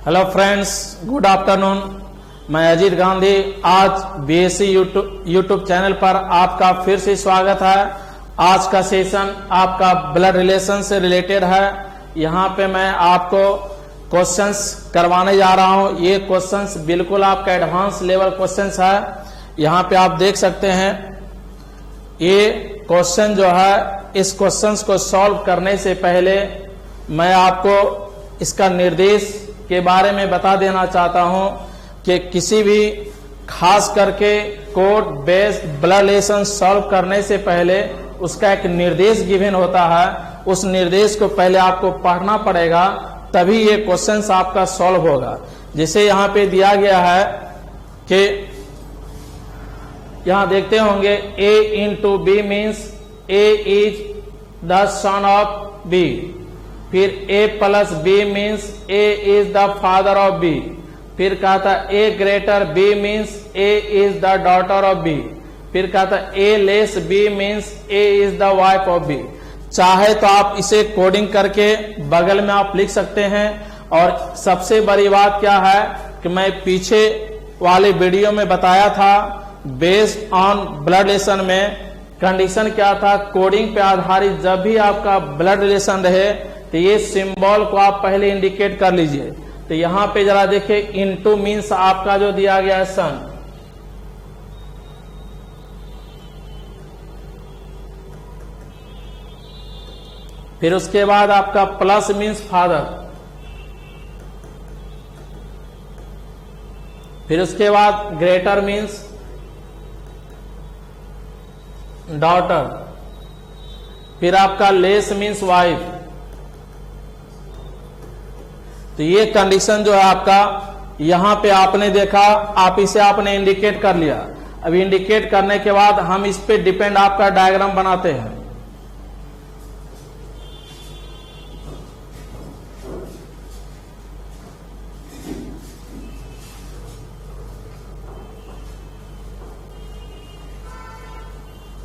Hello friends, good afternoon. मैं अजीत गांधी आज BSc YouTube channel पर आपका फिर से स्वागत है। आज का सेशन आपका ब्लड रिलेशन से रिलेटेड है। यहाँ पे मैं आपको क्वेश्चंस करवाने जा रहा हूँ। ये क्वेश्चंस बिल्कुल आपका एडवांस लेवल क्वेश्चंस है। यहाँ पे आप देख सकते हैं ये क्वेश्चन जो है, इस क्वेश्चंस को सॉल्व करने से पहले मैं आपको इसका निर्देश के बारे में बता देना चाहता हूं कि किसी भी खास करके code based blood relation solve करने से पहले उसका एक निर्देश गिवन होता है। उस निर्देश को पहले आपको पढ़ना पड़ेगा, तभी ये क्वेश्चंस आपका सॉल्व होगा। जैसे यहाँ पे दिया गया है कि यहाँ देखते होंगे A into B means A is the son of B, फिर A plus B means A is the father of B, फिर कहा था A greater B means A is the daughter of B, फिर कहा था A less B means A is the wife of B। चाहे तो आप इसे कोडिंग करके बगल में आप लिख सकते हैं। और सबसे बड़ी बात क्या है कि मैं पीछे वाले वीडियो में बताया था, बेस्ड ऑन ब्लड रिलेशन में कंडीशन क्या था, कोडिंग पे आधारित जब भी आपका ब्लड रिलेशन रहे तो ये सिंबल को आप पहले इंडिकेट कर लीजिए। तो यहां पे जरा देखिए, इनटू मीन्स आपका जो दिया गया है सन, फिर उसके बाद आपका प्लस मीन्स फादर, फिर उसके बाद ग्रेटर मीन्स डॉटर, फिर आपका लेस मीन्स वाइफ। तो ये कंडीशन जो है आपका, यहां पे आपने देखा, आप इसे आपने इंडिकेट कर लिया। अब इंडिकेट करने के बाद हम इस पे डिपेंड आपका डायग्राम बनाते हैं।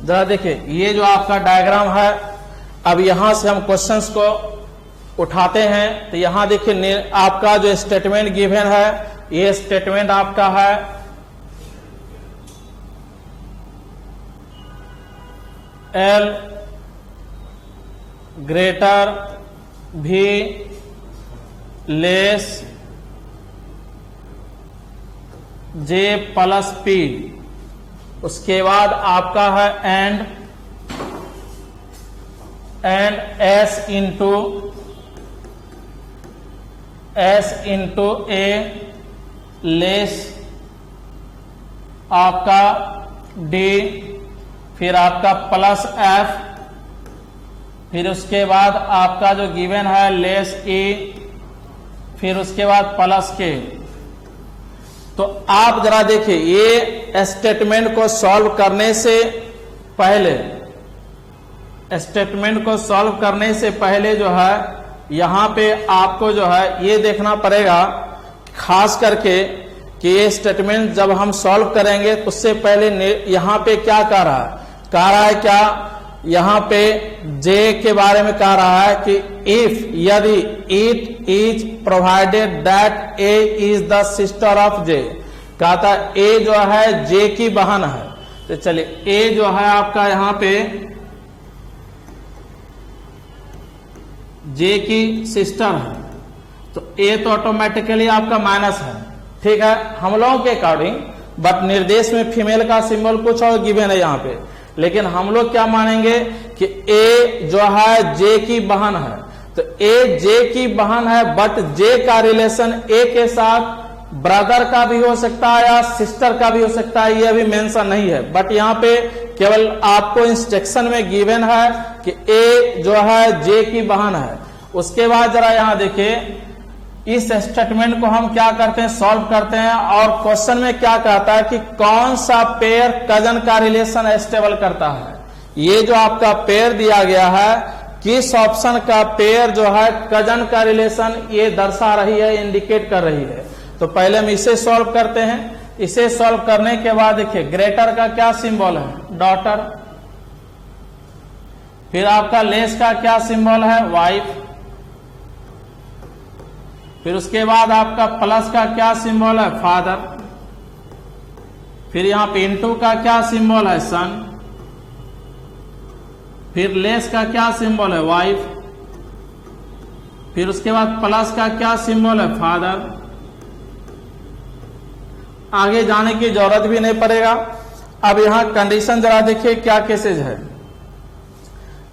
जरा देखिए, ये जो आपका डायग्राम है, अब यहां से हम क्वेश्चंस को उठाते हैं। तो यहां देखिए आपका जो स्टेटमेंट गिवन है, ये स्टेटमेंट आपका है L greater V less J plus P। उसके बाद आपका है and S into A less आपका D, फिर आपका प्लस F, फिर उसके बाद आपका जो गिवन है लेस E, फिर उसके बाद प्लस K। तो आप जरा देखिए, ये स्टेटमेंट को सॉल्व करने से पहले जो है यहां पे आपको जो है ये देखना पड़ेगा, खास करके कि ये स्टेटमेंट जब हम सॉल्व करेंगे तो उससे पहले यहां पे क्या कह रहा है क्या, यहां पे J के बारे में कह रहा है कि इफ यदि it is provided that A is the sister of J, कहा था A जो है J की बहन है। तो चलिए, A जो है आपका यहां पे J की सिस्टर है, तो A तो ऑटोमेटिकली आपका माइनस है, ठीक है, हम लोगों के अकॉर्डिंग। बट निर्देश में फीमेल का सिंबल कुछ और गिवन है यहाँ पे, लेकिन हम लोग क्या मानेंगे कि A जो है J की बहन है। तो A J की बहन है, बट J का रिलेशन A के साथ ब्रदर का भी हो सकता है या सिस्टर का भी हो सकता है, यह भी मेंशन नहीं है। बट यहाँ पे केवल आपको इंस्ट्रक्शन में गिवन है कि A जो है J की बहन है। उसके बाद जरा यहाँ देखिए, इस स्टेटमेंट को हम क्या करते हैं, सॉल्व करते हैं। और क्वेश्चन में क्या कहता है कि कौन सा पेयर कजन का रिलेशन एस्टेबल करता है। ये जो आपका पेयर दिया गया है, किस ऑप्शन का पेयर जो है कजन का रिलेशन ये दर्शा रही है, इंडिकेट कर रही है। तो पहले हम इसे सॉल्व करते हैं। इसे सॉल्व करने के बाद देखिए, ग्रेटर का क्या सिंबल है, डॉटर, फिर आपका लेस का क्या सिंबल है, वाइफ, फिर उसके बाद आपका प्लस का क्या सिंबल है, फादर। फिर यहां पे इनटू का क्या सिंबल है, सन। फिर लेस का क्या सिंबल है, वाइफ। फिर उसके बाद प्लस का क्या सिंबल है, फादर। आगे जाने की जरूरत भी नहीं पड़ेगा। अब यहां कंडीशन जरा देखिए क्या केसेज है।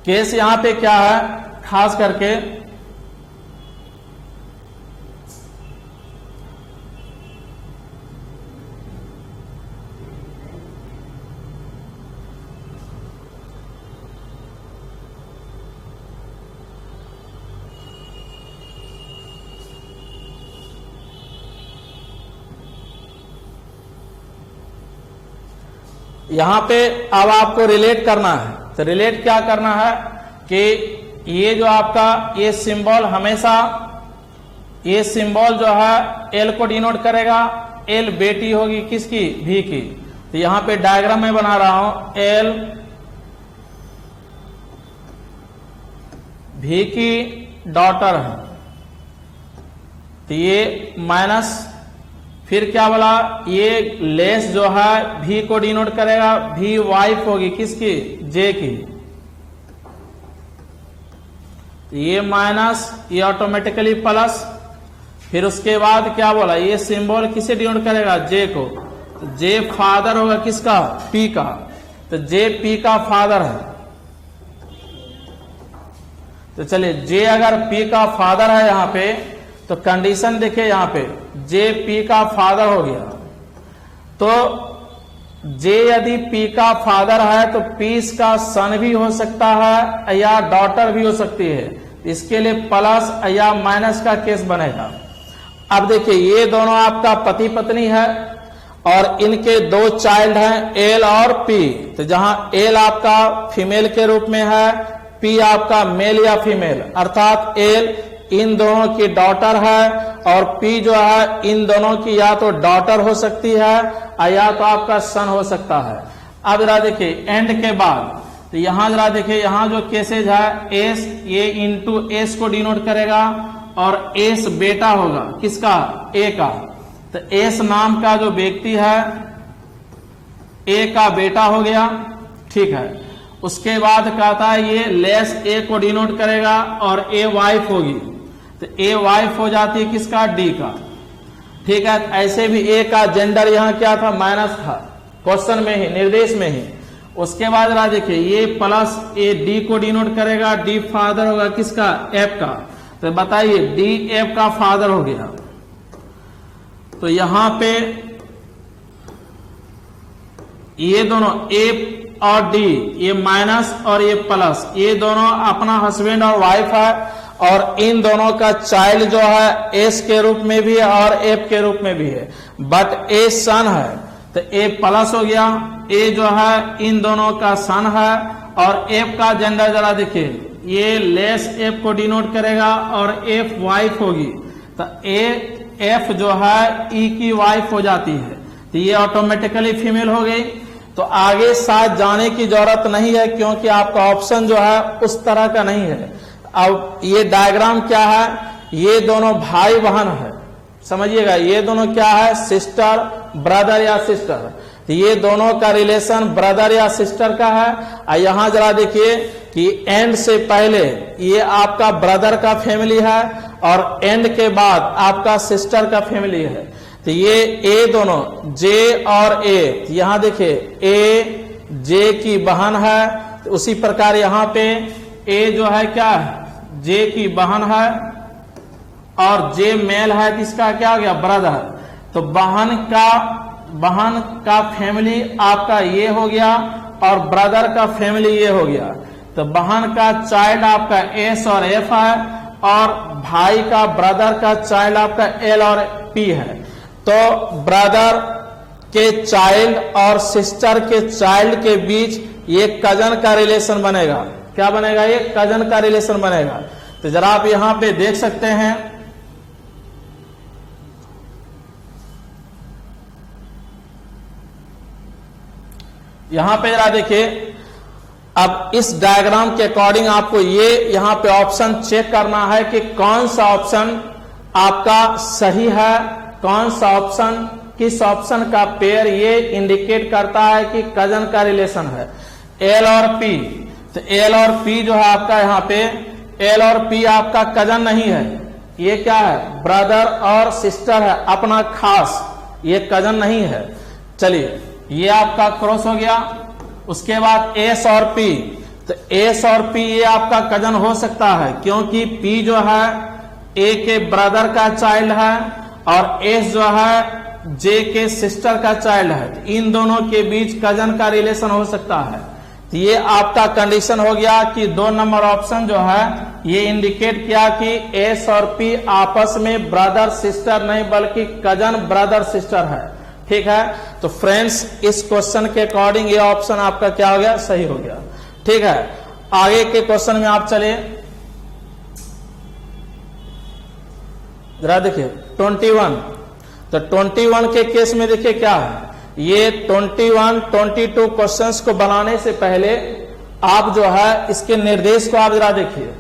केस यहां पे क्या है, खास करके यहां पे अब आपको रिलेट करना है। तो रिलेट क्या करना है कि ये जो आपका ये सिंबल हमेशा, ये सिंबल जो है एल को डिनोट करेगा। एल बेटी होगी किसकी, भी की। तो यहां पे डायग्राम में बना रहा हूं, एल भी की डॉटर है। तो ये माइनस, फिर क्या बोला, ये लेस जो है भी को डिनोट करेगा। भी वाइफ होगी किसकी, जे की। ये माइनस, ये ऑटोमेटिकली प्लस। फिर उसके बाद क्या बोला, ये सिंबल किसे डिनोट करेगा, जे को। तो जे फादर होगा किसका, पी का। तो जे पी का फादर है। तो चलिए, जे अगर पी का फादर है यहां पे, तो कंडीशन देखिए यहां पे, जे पी का फादर हो गया। तो जे यदि पी का फादर है तो पी इसका सन भी हो सकता है या डॉटर भी हो सकती है। इसके लिए प्लस या माइनस का केस बनेगा। अब देखिए, ये दोनों आपका पति पत्नी है और इनके दो चाइल्ड हैं, एल और पी। तो जहां एल आपका फीमेल के रूप में है, पी आपका मेल या फीमेल, अर्थात एल इन दोनों की डॉटर है और पी जो है इन दोनों की या तो डॉटर हो सकती है या तो आपका सन हो सकता है। अब जरा देखिए एंड के बाद, तो यहां जरा देखिए, यहां जो केसेज है, एस, ये इंटू एस को डिनोट करेगा और एस बेटा होगा किसका, ए का। तो एस नाम का जो व्यक्ति है ए का बेटा हो गया, ठीक है। उसके बाद कहता है ये लेस ए को डिनोट करेगा और ए वाइफ होगी। तो ए वाइफ हो जाती है किसका, डी का, ठीक है। ऐसे भी ए का जेंडर यहां क्या था, माइनस था, क्वेश्चन में ही, निर्देश में ही। उसके बाद जरा देखिए, ये प्लस ए डी को डिनोट करेगा, डी फादर होगा किसका, एफ का। तो बताइए डी एफ का फादर हो गया। तो यहां पे ये दोनों ए और डी, ये माइनस और ये प्लस, ये दोनों अपना हस्बैंड और वाइफ है और इन दोनों का चाइल्ड जो है एस के रूप में भी है और एफ के रूप में भी है, बट ए सन है। तो ए प्लस हो गया, ए जो है इन दोनों का सन है और एफ का जेंडर जरा देखिए, ये लेस एफ को डिनोट करेगा और एफ वाइफ होगी। तो एफ जो है ई की वाइफ हो जाती है। तो ये ऑटोमेटिकली फीमेल हो गई। तो आगे साथ जाने की जरूरत नहीं है क्योंकि आपका ऑप्शन जो है उस तरह का नहीं है। अब ये डायग्राम क्या है, ये दोनों भाई बहन है, समझिएगा, ये दोनों क्या है, सिस्टर ब्रदर या सिस्टर। तो ये दोनों का रिलेशन ब्रदर या सिस्टर का है। और यहां जरा देखिए कि एंड से पहले ये आपका ब्रदर का फैमिली है और एंड के बाद आपका सिस्टर का फैमिली है। तो ये ए दोनों जे और ए, यहां देखिए ए जे की बहन है। तो उसी प्रकार यहां पे ए जो है क्या है, जे की बहन है और जे मेल है, किसका क्या हो गया, ब्रदर। तो बहन का फैमिली आपका ये हो गया और ब्रदर का फैमिली ये हो गया। तो बहन का चाइल्ड आपका एस और एफ है और भाई का ब्रदर का चाइल्ड आपका एल और पी है। तो ब्रदर के चाइल्ड और सिस्टर के चाइल्ड के बीच ये कजन का रिलेशन बनेगा। क्या बनेगा, ये कजन का रिलेशन बनेगा। तो जरा आप यहां पे देख सकते हैं, यहां पे जरा देखिए, अब इस डायग्राम के अकॉर्डिंग आपको ये यहां पे ऑप्शन चेक करना है कि कौन सा ऑप्शन आपका सही है, कौन सा ऑप्शन, किस ऑप्शन का पेयर ये इंडिकेट करता है कि कजन का रिलेशन है, एल और पी। तो एल और पी जो है आपका यहाँ पे, एल और पी आपका कजन नहीं है, ये क्या है, ब्रदर और सिस्टर है, अपना खास, ये कजन नहीं है। चलिए ये आपका क्रॉस हो गया। उसके बाद एस और पी, तो एस और पी ये आपका कजन हो सकता है, क्योंकि पी जो है ए के ब्रदर का चाइल्ड है और एस जो है जे के सिस्टर का चाइल्ड है। इन दोनों के बीच कजन का रिलेशन हो सकता है। तो ये आपका कंडीशन हो गया कि 2 नंबर ऑप्शन जो है ये इंडिकेट किया कि एस और पी आपस में ब्रदर सिस्टर नहीं बल्कि कजन ब्रदर सिस्टर है। ठीक है, तो फ्रेंड्स इस क्वेश्चन के अकॉर्डिंग ये ऑप्शन आपका क्या हो गया, सही हो गया। ठीक है, आगे के क्वेश्चन में आप चलिए, जरा देखिए 21। तो 21 के केस में देखिए क्या है, ये 21, 22 क्वेश्चंस को बनाने से पहले आप जो है इसके निर्देश को आप जरा देखिए।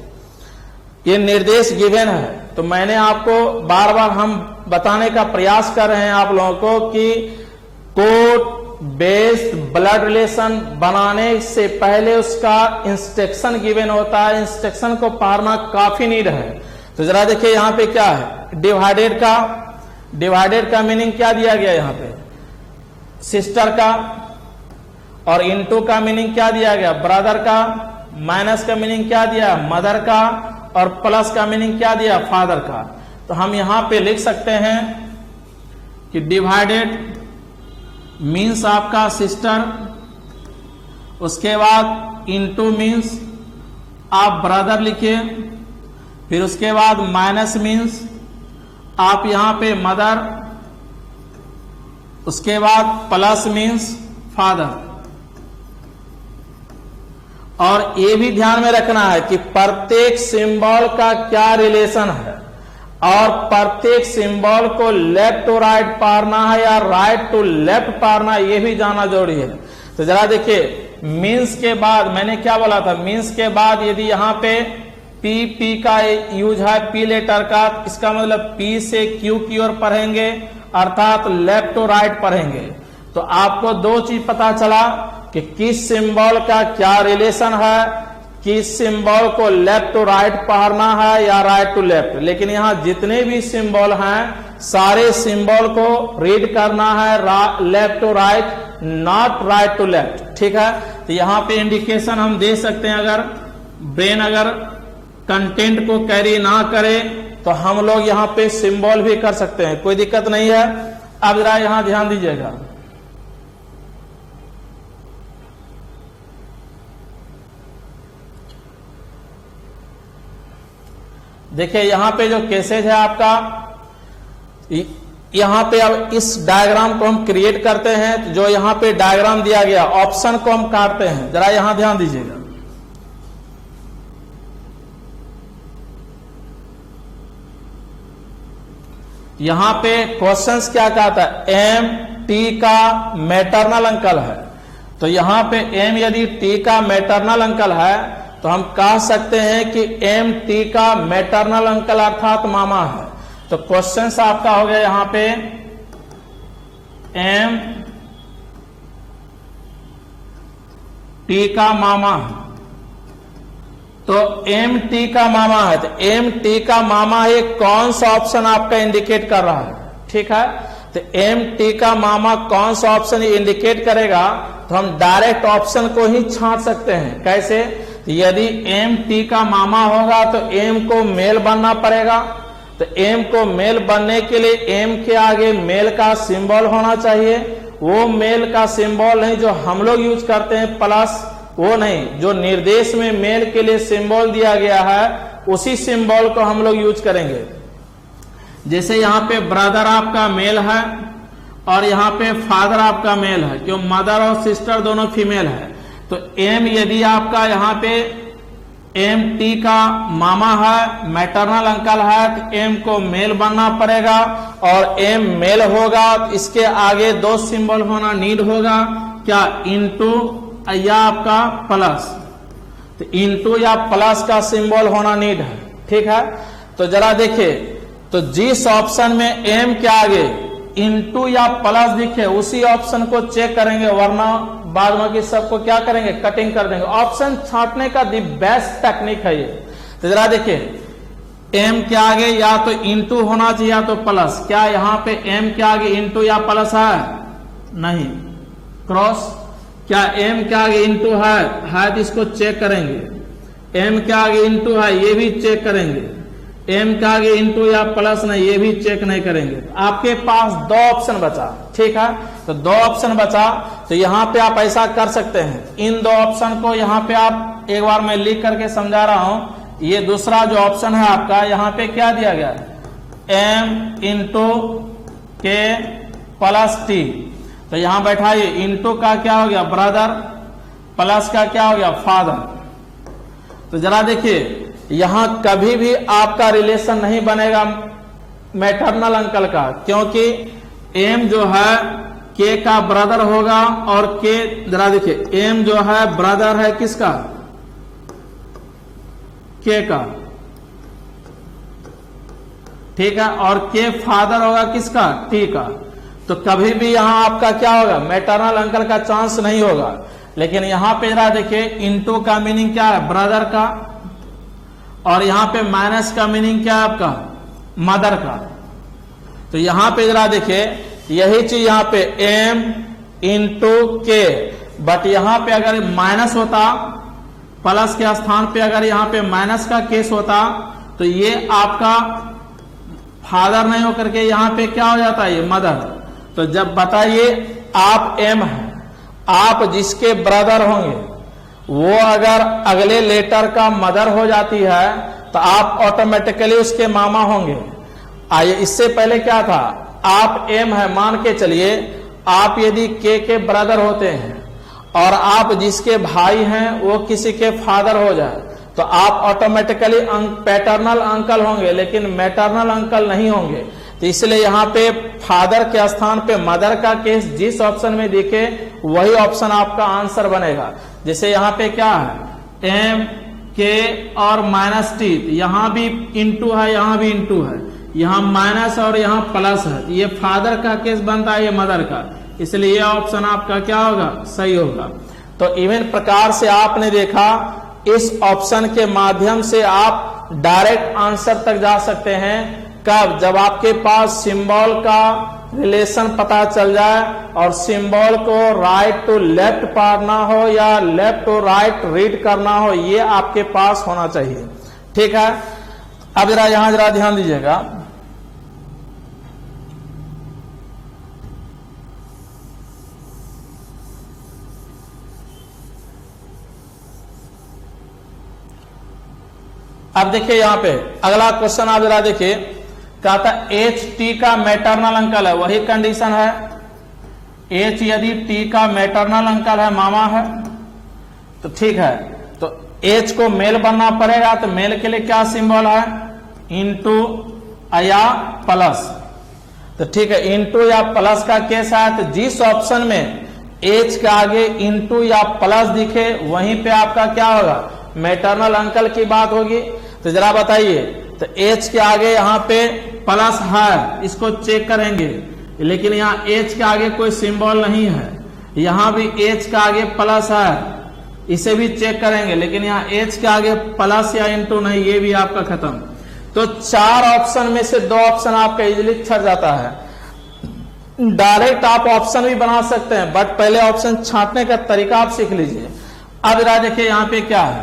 ये निर्देश गिवन है, तो मैंने आपको बार बार हम बताने का प्रयास कर रहे हैं आप लोगों को कि कोर्ट बेस्ड ब्लड रिलेशन बनाने से पहले उसका इंस्ट्रक्शन गिवन होता है, इंस्ट्रक्शन को पढ़ना काफी नीड है। तो जरा देखिए यहाँ पे क्या है, डिवाइडेड का मीनिंग क्या दिया गया यहाँ पे, सिस्टर का, और इनटू का मीनिंग क्या दिया गया, ब्रदर का, माइनस का मीनिंग क्या दिया, मदर का, और प्लस का मीनिंग क्या दिया, फादर का। तो हम यहां पे लिख सकते हैं कि डिवाइडेड मीन्स आपका सिस्टर, उसके बाद इनटू मीन्स आप ब्रदर लिखिए, फिर उसके बाद माइनस मीन्स आप यहां पे मदर, उसके बाद प्लस मीन्स फादर। और ये भी ध्यान में रखना है कि प्रत्येक सिंबल का क्या रिलेशन है, और प्रत्येक सिंबल को लेफ्ट टू राइट पढ़ना है या राइट टू लेफ्ट पढ़ना, ये भी जानना जरूरी है। तो जरा देखिए मीन्स के बाद मैंने क्या बोला था, मीन्स के बाद यदि यहां पे पी का यूज है, पी लेटर का, इसका मतलब पी से क्यू की ओर पढ़ेंगे, अर्थात लेफ्ट टू राइट पढ़ेंगे। तो आपको 2 चीज पता चला कि किस सिंबल का क्या रिलेशन है, किस सिंबल को लेफ्ट टू राइट पढ़ना है या राइट टू लेफ्ट। लेकिन यहां जितने भी सिंबल हैं सारे सिंबल को रीड करना है left to right, not right to left. ठीक है, तो यहां पे इंडिकेशन हम दे सकते हैं, अगर ब्रेन अगर कंटेंट को कैरी ना करे तो हम लोग यहां पे सिंबल भी कर सकते हैं, कोई दिक्कत नहीं है। अब जरा यहां ध्यान दीजिएगा, देखिए यहां पे जो केसेज है आपका, यहां पे अब इस डायग्राम को हम क्रिएट करते हैं। जो यहां पे डायग्राम दिया गया, ऑप्शन को हम काटते हैं, जरा यहां ध्यान दीजिएगा। यहां पे क्वेश्चंस क्या कहता है, एम टी का मैटरनल अंकल है। तो यहां पे एम यदि टी का मैटरनल अंकल है तो हम कह सकते हैं कि एम टी का मैटरनल अंकल अर्थात मामा है। तो क्वेश्चंस आपका हो गया यहां पे एम टी का मामा है, तो एम टी का मामा है, तो एम टी का मामा ये कौन सा ऑप्शन आपका इंडिकेट कर रहा है। ठीक है, तो एम टी का मामा कौन सा ऑप्शन इंडिकेट करेगा, तो हम डायरेक्ट ऑप्शन को ही छांट सकते हैं। कैसे, यदि एम टी का मामा होगा तो एम को मेल बनना पड़ेगा। तो एम को मेल बनने के लिए एम के आगे मेल का सिंबल होना चाहिए। वो मेल का सिंबल नहीं जो हम लोग यूज करते हैं प्लस, वो नहीं, जो निर्देश में मेल के लिए सिंबल दिया गया है उसी सिंबल को हम लोग यूज करेंगे। जैसे यहाँ पे ब्रदर आपका मेल है और यहाँ पे फादर आपका मेल है, क्यों मदर और सिस्टर दोनों फीमेल है। तो एम यदि आपका यहाँ पे एम टी का मामा है, मैटरनल अंकल है, तो एम को मेल बनना पड़ेगा और एम मेल होगा तो इसके आगे 2 सिंबल होना नीड होगा, क्या, इनटू या आपका प्लस। तो इनटू या प्लस का सिंबल होना नीड है। ठीक है, तो जरा देखिए तो जिस ऑप्शन में एम के आगे इंटू या प्लस दिखे उसी ऑप्शन को चेक करेंगे, वरना बाद बाकी सबको क्या करेंगे, कटिंग कर देंगे। ऑप्शन छांटने का दी बेस्ट टेक्निक है ये। तो जरा देखिए, एम के आगे या तो इंटू होना चाहिए या तो प्लस। क्या यहां पे एम के आगे इंटू या प्लस है? नहीं। क्रॉस, क्या एम के आगे इंटू है तो इसको चेक करेंगे। एम के आगे इंटू है, ये भी चेक करेंगे। एम के आगे इंटू या प्लस नहीं, ये भी चेक नहीं करेंगे। आपके पास दो ऑप्शन बचा, ठीक है। तो दो ऑप्शन बचा, तो यहां पे आप ऐसा कर सकते हैं। इन दो ऑप्शन को यहां पे आप एक बार मैं लिख करके समझा रहा हूं। ये दूसरा जो ऑप्शन है आपका, यहां पे क्या दिया गया है, एम इंटू के प्लस टी। तो यहां बैठाइए, इंटू का क्या हो गया, ब्रदर, प्लस का क्या हो गया, फादर। तो जरा देखिए, यहां कभी भी आपका रिलेशन नहीं बनेगा मैटरनल अंकल का, क्योंकि एम जो है के का ब्रदर होगा और के, जरा देखिए, एम जो है ब्रदर है किसका, के का, ठीक है, और के फादर होगा किसका, टी का। तो कभी भी यहां आपका क्या होगा, मैटरनल अंकल का चांस नहीं होगा। लेकिन यहां पे जरा देखिए, इंटू का मीनिंग क्या है, ब्रदर का, और यहां पे माइनस का मीनिंग क्या है आपका, मदर का। तो यहां पे जरा देखिए, यही चीज यहां पे एम इंटू के, बट यहां पे अगर माइनस होता, प्लस के स्थान पे अगर यहां पे माइनस का केस होता, तो ये आपका फादर नहीं होकर के यहां पे क्या हो जाता है, ये मदर। तो जब बताइए, आप एम है, आप जिसके ब्रदर होंगे वो अगर अगले लेटर का मदर हो जाती है तो आप ऑटोमेटिकली उसके मामा होंगे। आइए, इससे पहले क्या था, आप एम है, मान के चलिए आप यदि के ब्रदर होते हैं और आप जिसके भाई हैं वो किसी के फादर हो जाए, तो आप ऑटोमेटिकली पैटर्नल अंकल होंगे, लेकिन मैटरनल अंकल नहीं होंगे। तो इसलिए यहाँ पे फादर के स्थान पे मदर का केस जिस ऑप्शन में दिखे वही ऑप्शन आपका आंसर बनेगा। जैसे यहाँ पे क्या है, एम के और माइनस टी, यहां भी इंटू है, यहां भी इंटू है, यहां माइनस और यहां प्लस है। ये फादर का केस बनता है, ये मदर का, इसलिए ये ऑप्शन आपका क्या होगा, सही होगा। तो इवन प्रकार से आपने देखा, इस ऑप्शन के माध्यम से आप डायरेक्ट आंसर तक जा सकते हैं। कब, जब आपके पास सिंबल का रिलेशन पता चल जाए और सिंबल को राइट टू लेफ्ट पढ़ना हो या लेफ्ट टू राइट रीड करना हो, ये आपके पास होना चाहिए, ठीक है। अब यहां जरा ध्यान दीजिएगा, अब देखिए यहां पे अगला क्वेश्चन आप जरा देखिए, कहता एच टी का मैटरनल अंकल है, वही कंडीशन है। एच यदि टी का मैटरनल अंकल है, मामा है, तो ठीक है। तो एच को मेल बनना पड़ेगा, तो मेल के लिए क्या सिंबल है, इंटू या प्लस। तो ठीक है, इंटू या प्लस का केस है, तो जिस ऑप्शन में एच के आगे इंटू या प्लस दिखे वहीं पे आपका क्या होगा, मैटरनल अंकल की बात होगी। तो जरा बताइए, तो एच के आगे यहाँ पे प्लस है, इसको चेक करेंगे, लेकिन यहाँ एच के आगे कोई सिंबल नहीं है। यहाँ भी एच के आगे प्लस है, इसे भी चेक करेंगे, लेकिन यहाँ एच के आगे प्लस या इंटू नहीं, ये भी आपका खत्म। तो चार ऑप्शन में से दो ऑप्शन आपका इजिली छट जाता है। डायरेक्ट आप ऑप्शन भी बना सकते हैं, बट पहले ऑप्शन छांटने का तरीका आप सीख लीजिए। अब जरा देखिए, यहाँ पे क्या है,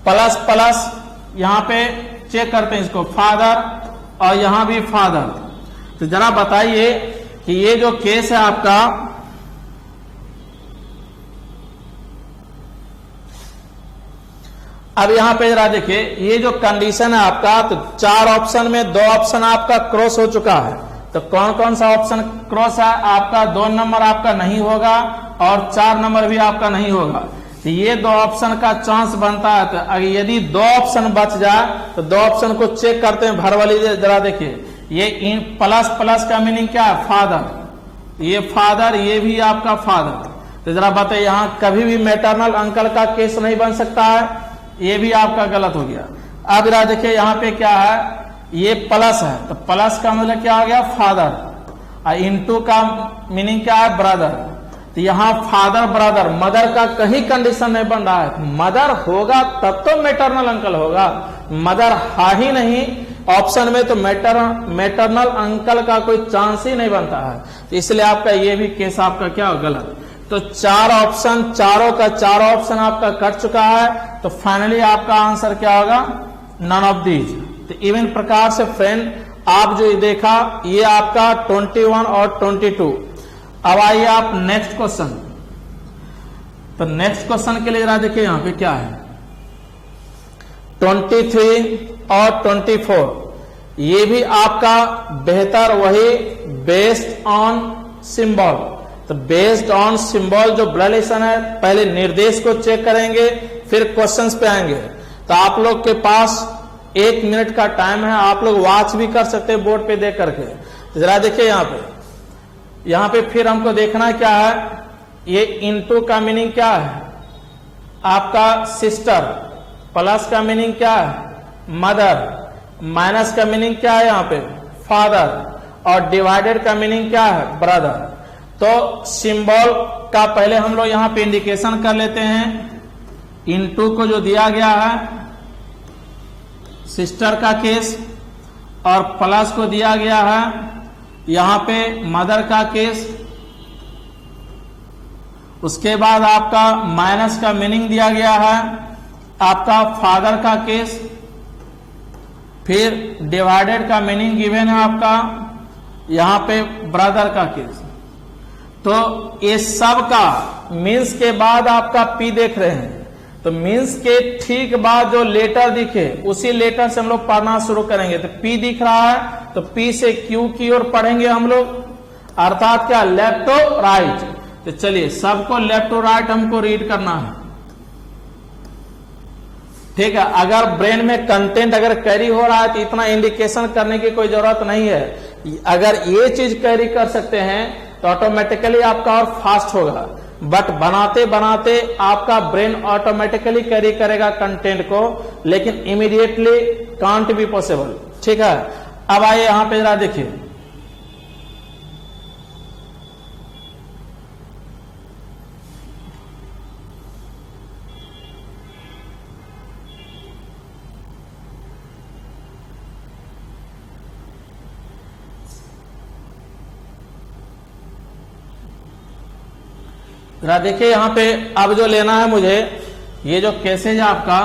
प्लस प्लस, यहाँ पे चेक करते हैं इसको, फादर, और यहां भी फादर। तो जरा बताइए कि ये जो केस है आपका, अब यहां पे जरा देखिए, ये जो कंडीशन है आपका, तो चार ऑप्शन में दो ऑप्शन आपका क्रॉस हो चुका है। तो कौन कौन सा ऑप्शन क्रॉस है आपका, 2 नंबर आपका नहीं होगा और 4 नंबर भी आपका नहीं होगा। तो ये दो ऑप्शन का चांस बनता है। तो अगर यदि दो ऑप्शन बच जाए तो दो ऑप्शन को चेक करते हैं, भर वाली जरा देखिए, ये प्लस प्लस का मीनिंग क्या है, फादर, ये फादर, ये भी आपका फादर। तो जरा बताइए, यहां कभी भी मैटरनल अंकल का केस नहीं बन सकता है, ये भी आपका गलत हो गया। अब जरा देखिए, यहाँ पे क्या है, ये प्लस है, तो प्लस का मतलब क्या हो गया, फादर। और इनटू का मीनिंग क्या है, ब्रदर। तो यहाँ फादर ब्रदर, मदर का कहीं कंडीशन नहीं बन रहा है। मदर होगा तब तो मैटरनल अंकल होगा, मदर हा ही नहीं ऑप्शन में, तो मैटरनल अंकल का कोई चांस ही नहीं बनता है। तो इसलिए आपका ये भी केस आपका क्या हो, गलत। तो चार ऑप्शन, चारों का चारों ऑप्शन आपका कट चुका है। तो फाइनली आपका आंसर क्या होगा, नन ऑफ दीज। तो इवन प्रकार से फ्रेंड आप जो देखा ये आपका 21 और 22। अब आइए आप नेक्स्ट क्वेश्चन। तो नेक्स्ट क्वेश्चन के लिए जरा देखिए यहां पे क्या है, 23 और 24। ये भी आपका बेहतर वही बेस्ड ऑन सिंबल। तो बेस्ड ऑन सिंबल जो ब्लडेशन है, पहले निर्देश को चेक करेंगे फिर क्वेश्चंस पे आएंगे। तो आप लोग के पास 1 मिनट का टाइम है, आप लोग वॉच भी कर सकते हैं बोर्ड पे देख करके। तो जरा देखिए यहाँ पे फिर हमको देखना क्या है, ये इनटू का मीनिंग क्या है आपका सिस्टर, प्लस का मीनिंग क्या है मदर, माइनस का मीनिंग क्या है यहाँ पे फादर, और डिवाइडेड का मीनिंग क्या है ब्रदर। तो सिंबल का पहले हम लोग यहाँ पे इंडिकेशन कर लेते हैं। इनटू को जो दिया गया है सिस्टर का केस, और प्लस को दिया गया है यहां पे मदर का केस। उसके बाद आपका माइनस का मीनिंग दिया गया है आपका फादर का केस, फिर डिवाइडेड का मीनिंग गिवन है आपका यहां पे ब्रदर का केस। तो ये सब का मीन्स के बाद आपका पी देख रहे हैं, तो मीन्स के ठीक बाद जो लेटर दिखे उसी लेटर से हम लोग पढ़ना शुरू करेंगे। तो पी दिख रहा है तो पी से क्यू की ओर पढ़ेंगे हम लोग, अर्थात क्या लेफ्ट टू राइट। तो चलिए सबको लेफ्ट टू राइट हमको रीड करना है, ठीक है। अगर ब्रेन में कंटेंट अगर कैरी हो रहा है तो इतना इंडिकेशन करने की कोई जरूरत नहीं है। अगर ये चीज कैरी कर सकते हैं तो ऑटोमेटिकली आपका और फास्ट होगा, बट बनाते बनाते आपका ब्रेन ऑटोमेटिकली कैरी करेगा कंटेंट को, लेकिन इमीडिएटली कांट बी पॉसिबल, ठीक है। अब आइए यहां पे जरा देखिए, जरा देखिए यहां पे अब जो लेना है मुझे, ये जो केसेज आपका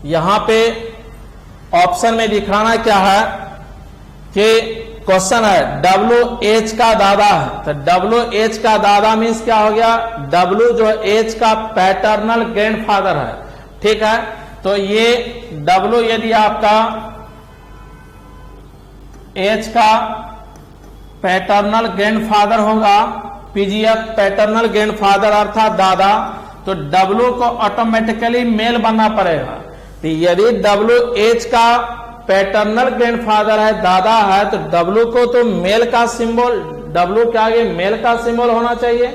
यहां पे ऑप्शन में दिखाना क्या है कि क्वेश्चन है WH का दादा है। तो WH का दादा मीन्स क्या हो गया, W जो H का पैटर्नल ग्रैंडफादर है, ठीक है। तो ये W यदि आपका H का पैटर्नल ग्रैंडफादर होगा, PGF पैटर्नल ग्रैंडफादर अर्थात दादा, तो W को ऑटोमेटिकली मेल बनना पड़ेगा। तो यदि WH का पैटर्नल ग्रैंडफादर है, दादा है, तो W को तो मेल का सिंबल, W के आगे मेल का सिंबल होना चाहिए,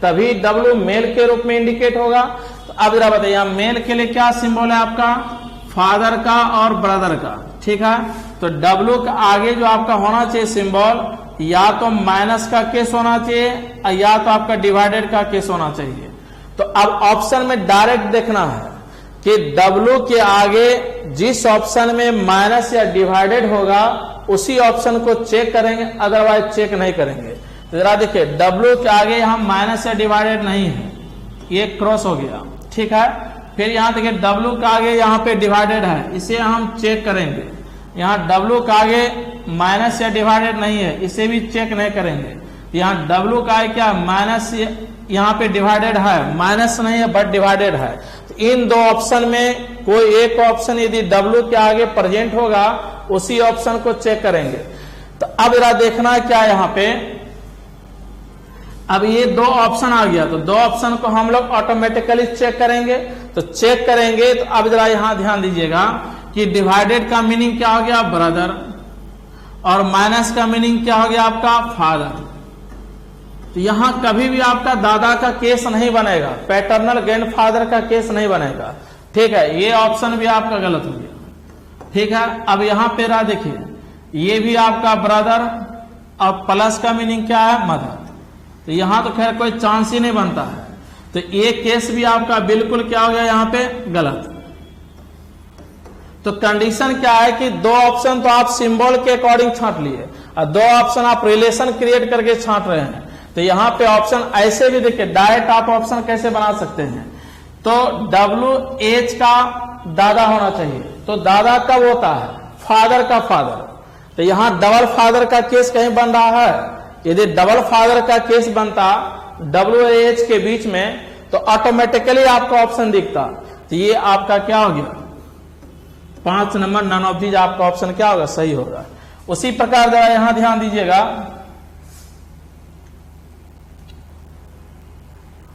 तभी W मेल के रूप में इंडिकेट होगा। तो अब जरा बताइए मेल के लिए क्या सिंबल है आपका, फादर का और ब्रदर का, ठीक है। तो W के आगे जो आपका होना चाहिए सिंबल, या तो माइनस का केस होना चाहिए या तो आपका डिवाइडेड का केस होना चाहिए। तो अब ऑप्शन में डायरेक्ट देखना है कि W के आगे जिस ऑप्शन में माइनस या डिवाइडेड होगा उसी ऑप्शन को चेक करेंगे, अदरवाइज चेक नहीं करेंगे। तो जरा देखिए W के आगे यहां माइनस या डिवाइडेड नहीं है, ये क्रॉस हो गया, ठीक है। फिर यहां देखिए W के आगे यहां पे डिवाइडेड है, इसे हम चेक करेंगे। यहां W के आगे माइनस या डिवाइडेड नहीं है, इसे भी चेक नहीं करेंगे। यहाँ W का आगे क्या माइनस, यहाँ पे डिवाइडेड है, माइनस नहीं है बट डिवाइडेड है। तो इन दो ऑप्शन में कोई एक ऑप्शन यदि W के आगे प्रेजेंट होगा उसी ऑप्शन को चेक करेंगे। तो अब जरा देखना है क्या यहाँ पे, अब ये दो ऑप्शन आ गया, तो दो ऑप्शन को हम लोग ऑटोमेटिकली चेक करेंगे। तो चेक करेंगे तो अब जरा यहां ध्यान दीजिएगा कि डिवाइडेड का मीनिंग क्या हो गया, ब्रदर, और माइनस का मीनिंग क्या हो गया आपका, फादर। तो यहां कभी भी आपका दादा का केस नहीं बनेगा, पैटर्नल ग्रैंडफादर का केस नहीं बनेगा। ठीक है, ये ऑप्शन भी आपका गलत हो गया। ठीक है, अब यहां पे रहा, देखिए ये भी आपका ब्रदर और प्लस का मीनिंग क्या है, मदर। तो यहां तो खैर कोई चांस ही नहीं बनता है। तो ये केस भी आपका बिल्कुल क्या हो गया यहां पे, गलत। तो कंडीशन क्या है कि दो ऑप्शन तो आप सिंबल के अकॉर्डिंग छांट लिए और दो ऑप्शन आप रिलेशन क्रिएट करके छांट रहे हैं। तो यहां पे ऑप्शन ऐसे भी देखिए, डायरेक्ट आप ऑप्शन कैसे बना सकते हैं। तो WH का दादा होना चाहिए, तो दादा कब होता है, फादर का फादर। तो यहां डबल फादर का केस कहीं बन रहा है। यदि डबल फादर का केस बनता WH के बीच में तो ऑटोमेटिकली आपका ऑप्शन दिखता। तो ये आपका क्या हो गया, 5 नंबर नन ऑफ दीज आपका ऑप्शन क्या होगा, सही होगा। उसी प्रकार जरा यहां ध्यान दीजिएगा,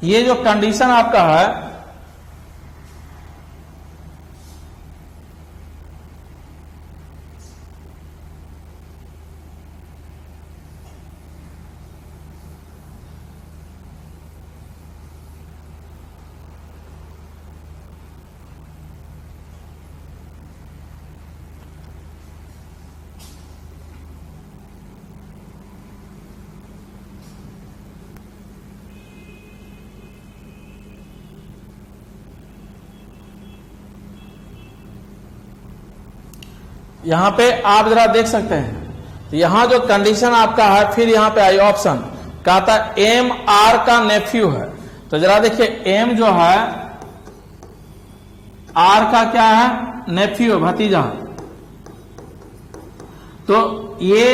ये जो कंडीशन आपका है, यहां पे आप जरा देख सकते हैं। तो यहां जो कंडीशन आपका है, फिर यहां पे आई ऑप्शन कहता एम आर का नेफ्यू है। तो जरा देखिए, एम जो है आर का क्या है, नेफ्यू, भतीजा। तो ये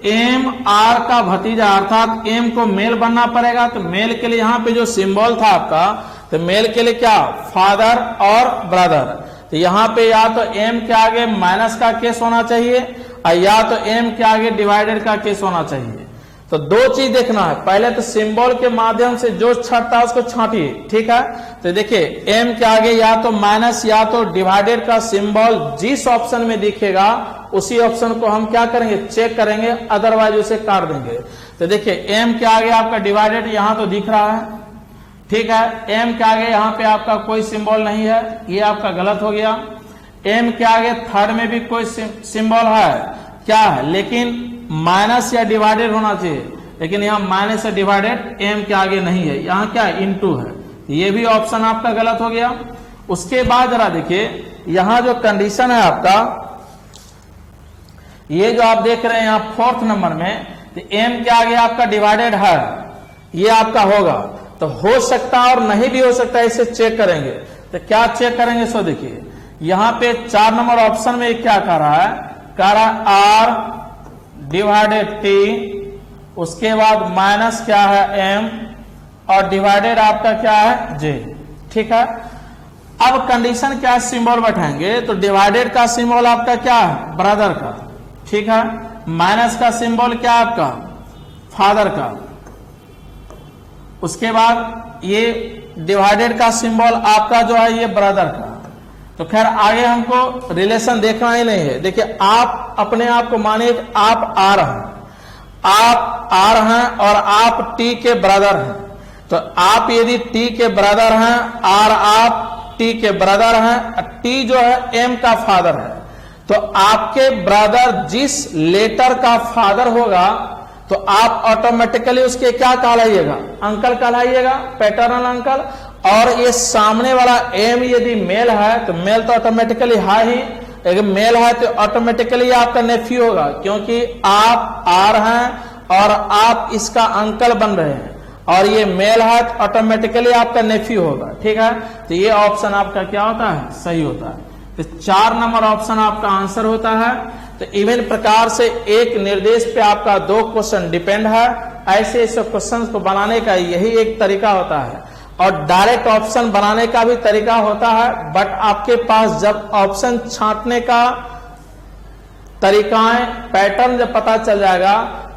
एम आर का भतीजा, अर्थात एम को मेल बनना पड़ेगा। तो मेल के लिए यहां पे जो सिंबल था आपका, तो मेल के लिए क्या, फादर और ब्रदर। तो यहां पे या तो एम के आगे माइनस का केस होना चाहिए और या तो एम के आगे डिवाइडेड का केस होना चाहिए। तो दो चीज देखना है, पहले तो सिंबल के माध्यम से जो छंटता है उसको छांटिए। ठीक है, तो देखिए एम के आगे या तो माइनस या तो डिवाइडेड का सिंबल जिस ऑप्शन में दिखेगा उसी ऑप्शन को हम क्या करेंगे, चेक करेंगे, अदरवाइज उसे काट देंगे। तो देखिए एम के आगे आपका डिवाइडेड यहां तो दिख रहा है। ठीक है, एम के आगे यहां पे आपका कोई सिंबल नहीं है, ये आपका गलत हो गया। एम के आगे थर्ड में भी कोई सिंबल है, क्या है, लेकिन माइनस या डिवाइडेड होना चाहिए, लेकिन यहां माइनस या डिवाइडेड एम के आगे नहीं है, यहां क्या इनटू है। ये भी ऑप्शन आपका गलत हो गया। उसके बाद जरा देखिए, यहां जो कंडीशन है आपका, ये जो आप देख रहे हैं यहां 4th नंबर में, तो एम के आगे आपका डिवाइडेड है, ये आपका होगा। तो हो सकता और नहीं भी हो सकता, इसे चेक करेंगे। तो क्या चेक करेंगे, सो देखिए यहां पे 4 नंबर ऑप्शन में क्या कह रहा है, कह रहा है आर डिवाइडेड टी, उसके बाद माइनस क्या है एम और डिवाइडेड आपका क्या है जे। ठीक है, अब कंडीशन क्या है, सिंबल बैठाएंगे। तो डिवाइडेड का सिंबल आपका क्या है, ब्रदर का। ठीक है, माइनस का सिंबल क्या आपका, फादर का। उसके बाद ये डिवाइडेड का सिंबल आपका जो है ये ब्रदर का। तो खैर आगे हमको रिलेशन देखना ही नहीं है। देखिए आप अपने आप को मानिए आप आर हैं, आप आर हैं और आप टी के ब्रदर हैं। तो आप यदि टी के ब्रदर हैं, आर आप टी के ब्रदर हैं, टी जो है एम का फादर है, तो आपके ब्रदर जिस लेटर का फादर होगा तो आप ऑटोमेटिकली उसके क्या कहलाइएगा, अंकल कहलाइएगा, पैटर्नल अंकल। और ये सामने वाला एम यदि मेल है तो मेल तो ऑटोमेटिकली है ही, अगर मेल है तो ऑटोमेटिकली आपका नेफ्यू होगा, क्योंकि आप आर हैं और आप इसका अंकल बन रहे हैं, और ये मेल है तो ऑटोमेटिकली आपका नेफ्यू होगा। ठीक है, तो ये ऑप्शन आपका क्या होता है, सही होता है। तो 4 नंबर ऑप्शन आपका आंसर होता है। तो इवन प्रकार से एक निर्देश पे आपका 2 क्वेश्चन डिपेंड है, ऐसे ऐसे क्वेश्चन को बनाने का यही एक तरीका होता है। और डायरेक्ट ऑप्शन बनाने का भी तरीका होता है, बट आपके पास जब ऑप्शन छांटने का तरीकाएं, पैटर्न जब पता चल जाएगा,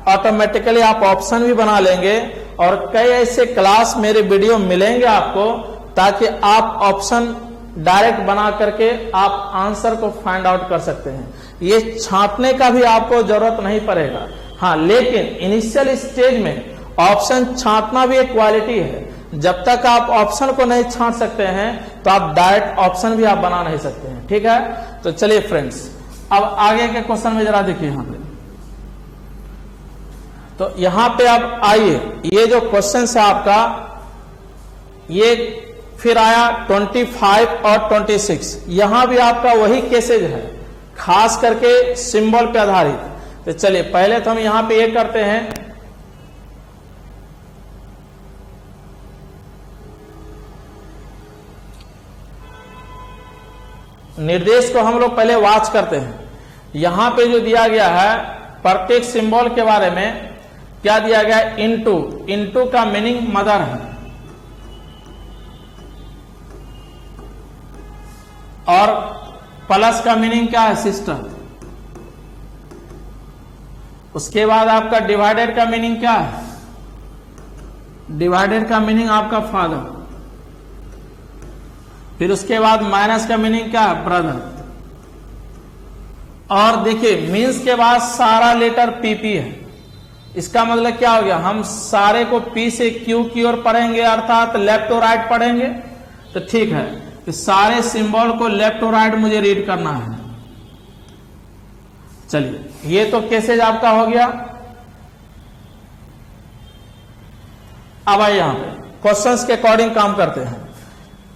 ऑटोमेटिकली आप ऑप्शन भी बना लेंगे। और कई ऐसे क्लास मेरे वीडियो मिलेंगे आपको, ताकि आप ऑप्शन डायरेक्ट बना करके आप आंसर को फाइंड आउट कर सकते हैं। ये छांटने का भी आपको जरूरत नहीं पड़ेगा। हाँ, लेकिन इनिशियल स्टेज में ऑप्शन छांटना भी एक क्वालिटी है। जब तक आप ऑप्शन को नहीं छांट सकते हैं तो आप डायरेक्ट ऑप्शन भी आप बना नहीं सकते हैं। ठीक है, तो चलिए फ्रेंड्स, अब आगे के क्वेश्चन में जरा देखिए यहां पे। तो यहां पे अब आइए, ये जो क्वेश्चन है आपका, ये फिर आया 25 और 26। यहां भी आपका वही केसेज है, खास करके सिंबल पे आधारित। तो चलिए पहले तो हम यहां पे ये करते हैं, निर्देश को हम लोग पहले वॉच करते हैं। यहां पे जो दिया गया है प्रत्येक सिंबल के बारे में क्या दिया गया है, इनटू। इनटू का मीनिंग मदर है और प्लस का मीनिंग क्या है, सिस्टर। उसके बाद आपका डिवाइडेड का मीनिंग क्या है, डिवाइडेड का मीनिंग आपका फादर। फिर उसके बाद माइनस का मीनिंग क्या है, ब्रदर। और देखिए मीन्स के बाद सारा लेटर पीपी है। इसका मतलब क्या हो गया, हम सारे को पी से क्यू की ओर पढ़ेंगे, अर्थात लेफ्ट टू राइट पढ़ेंगे। तो ठीक है, तो सारे सिंबल को लेफ्ट टू राइट मुझे रीड करना है। चलिए, ये तो केसेज आपका हो गया। अब आइए यहां पे क्वेश्चंस के अकॉर्डिंग काम करते हैं।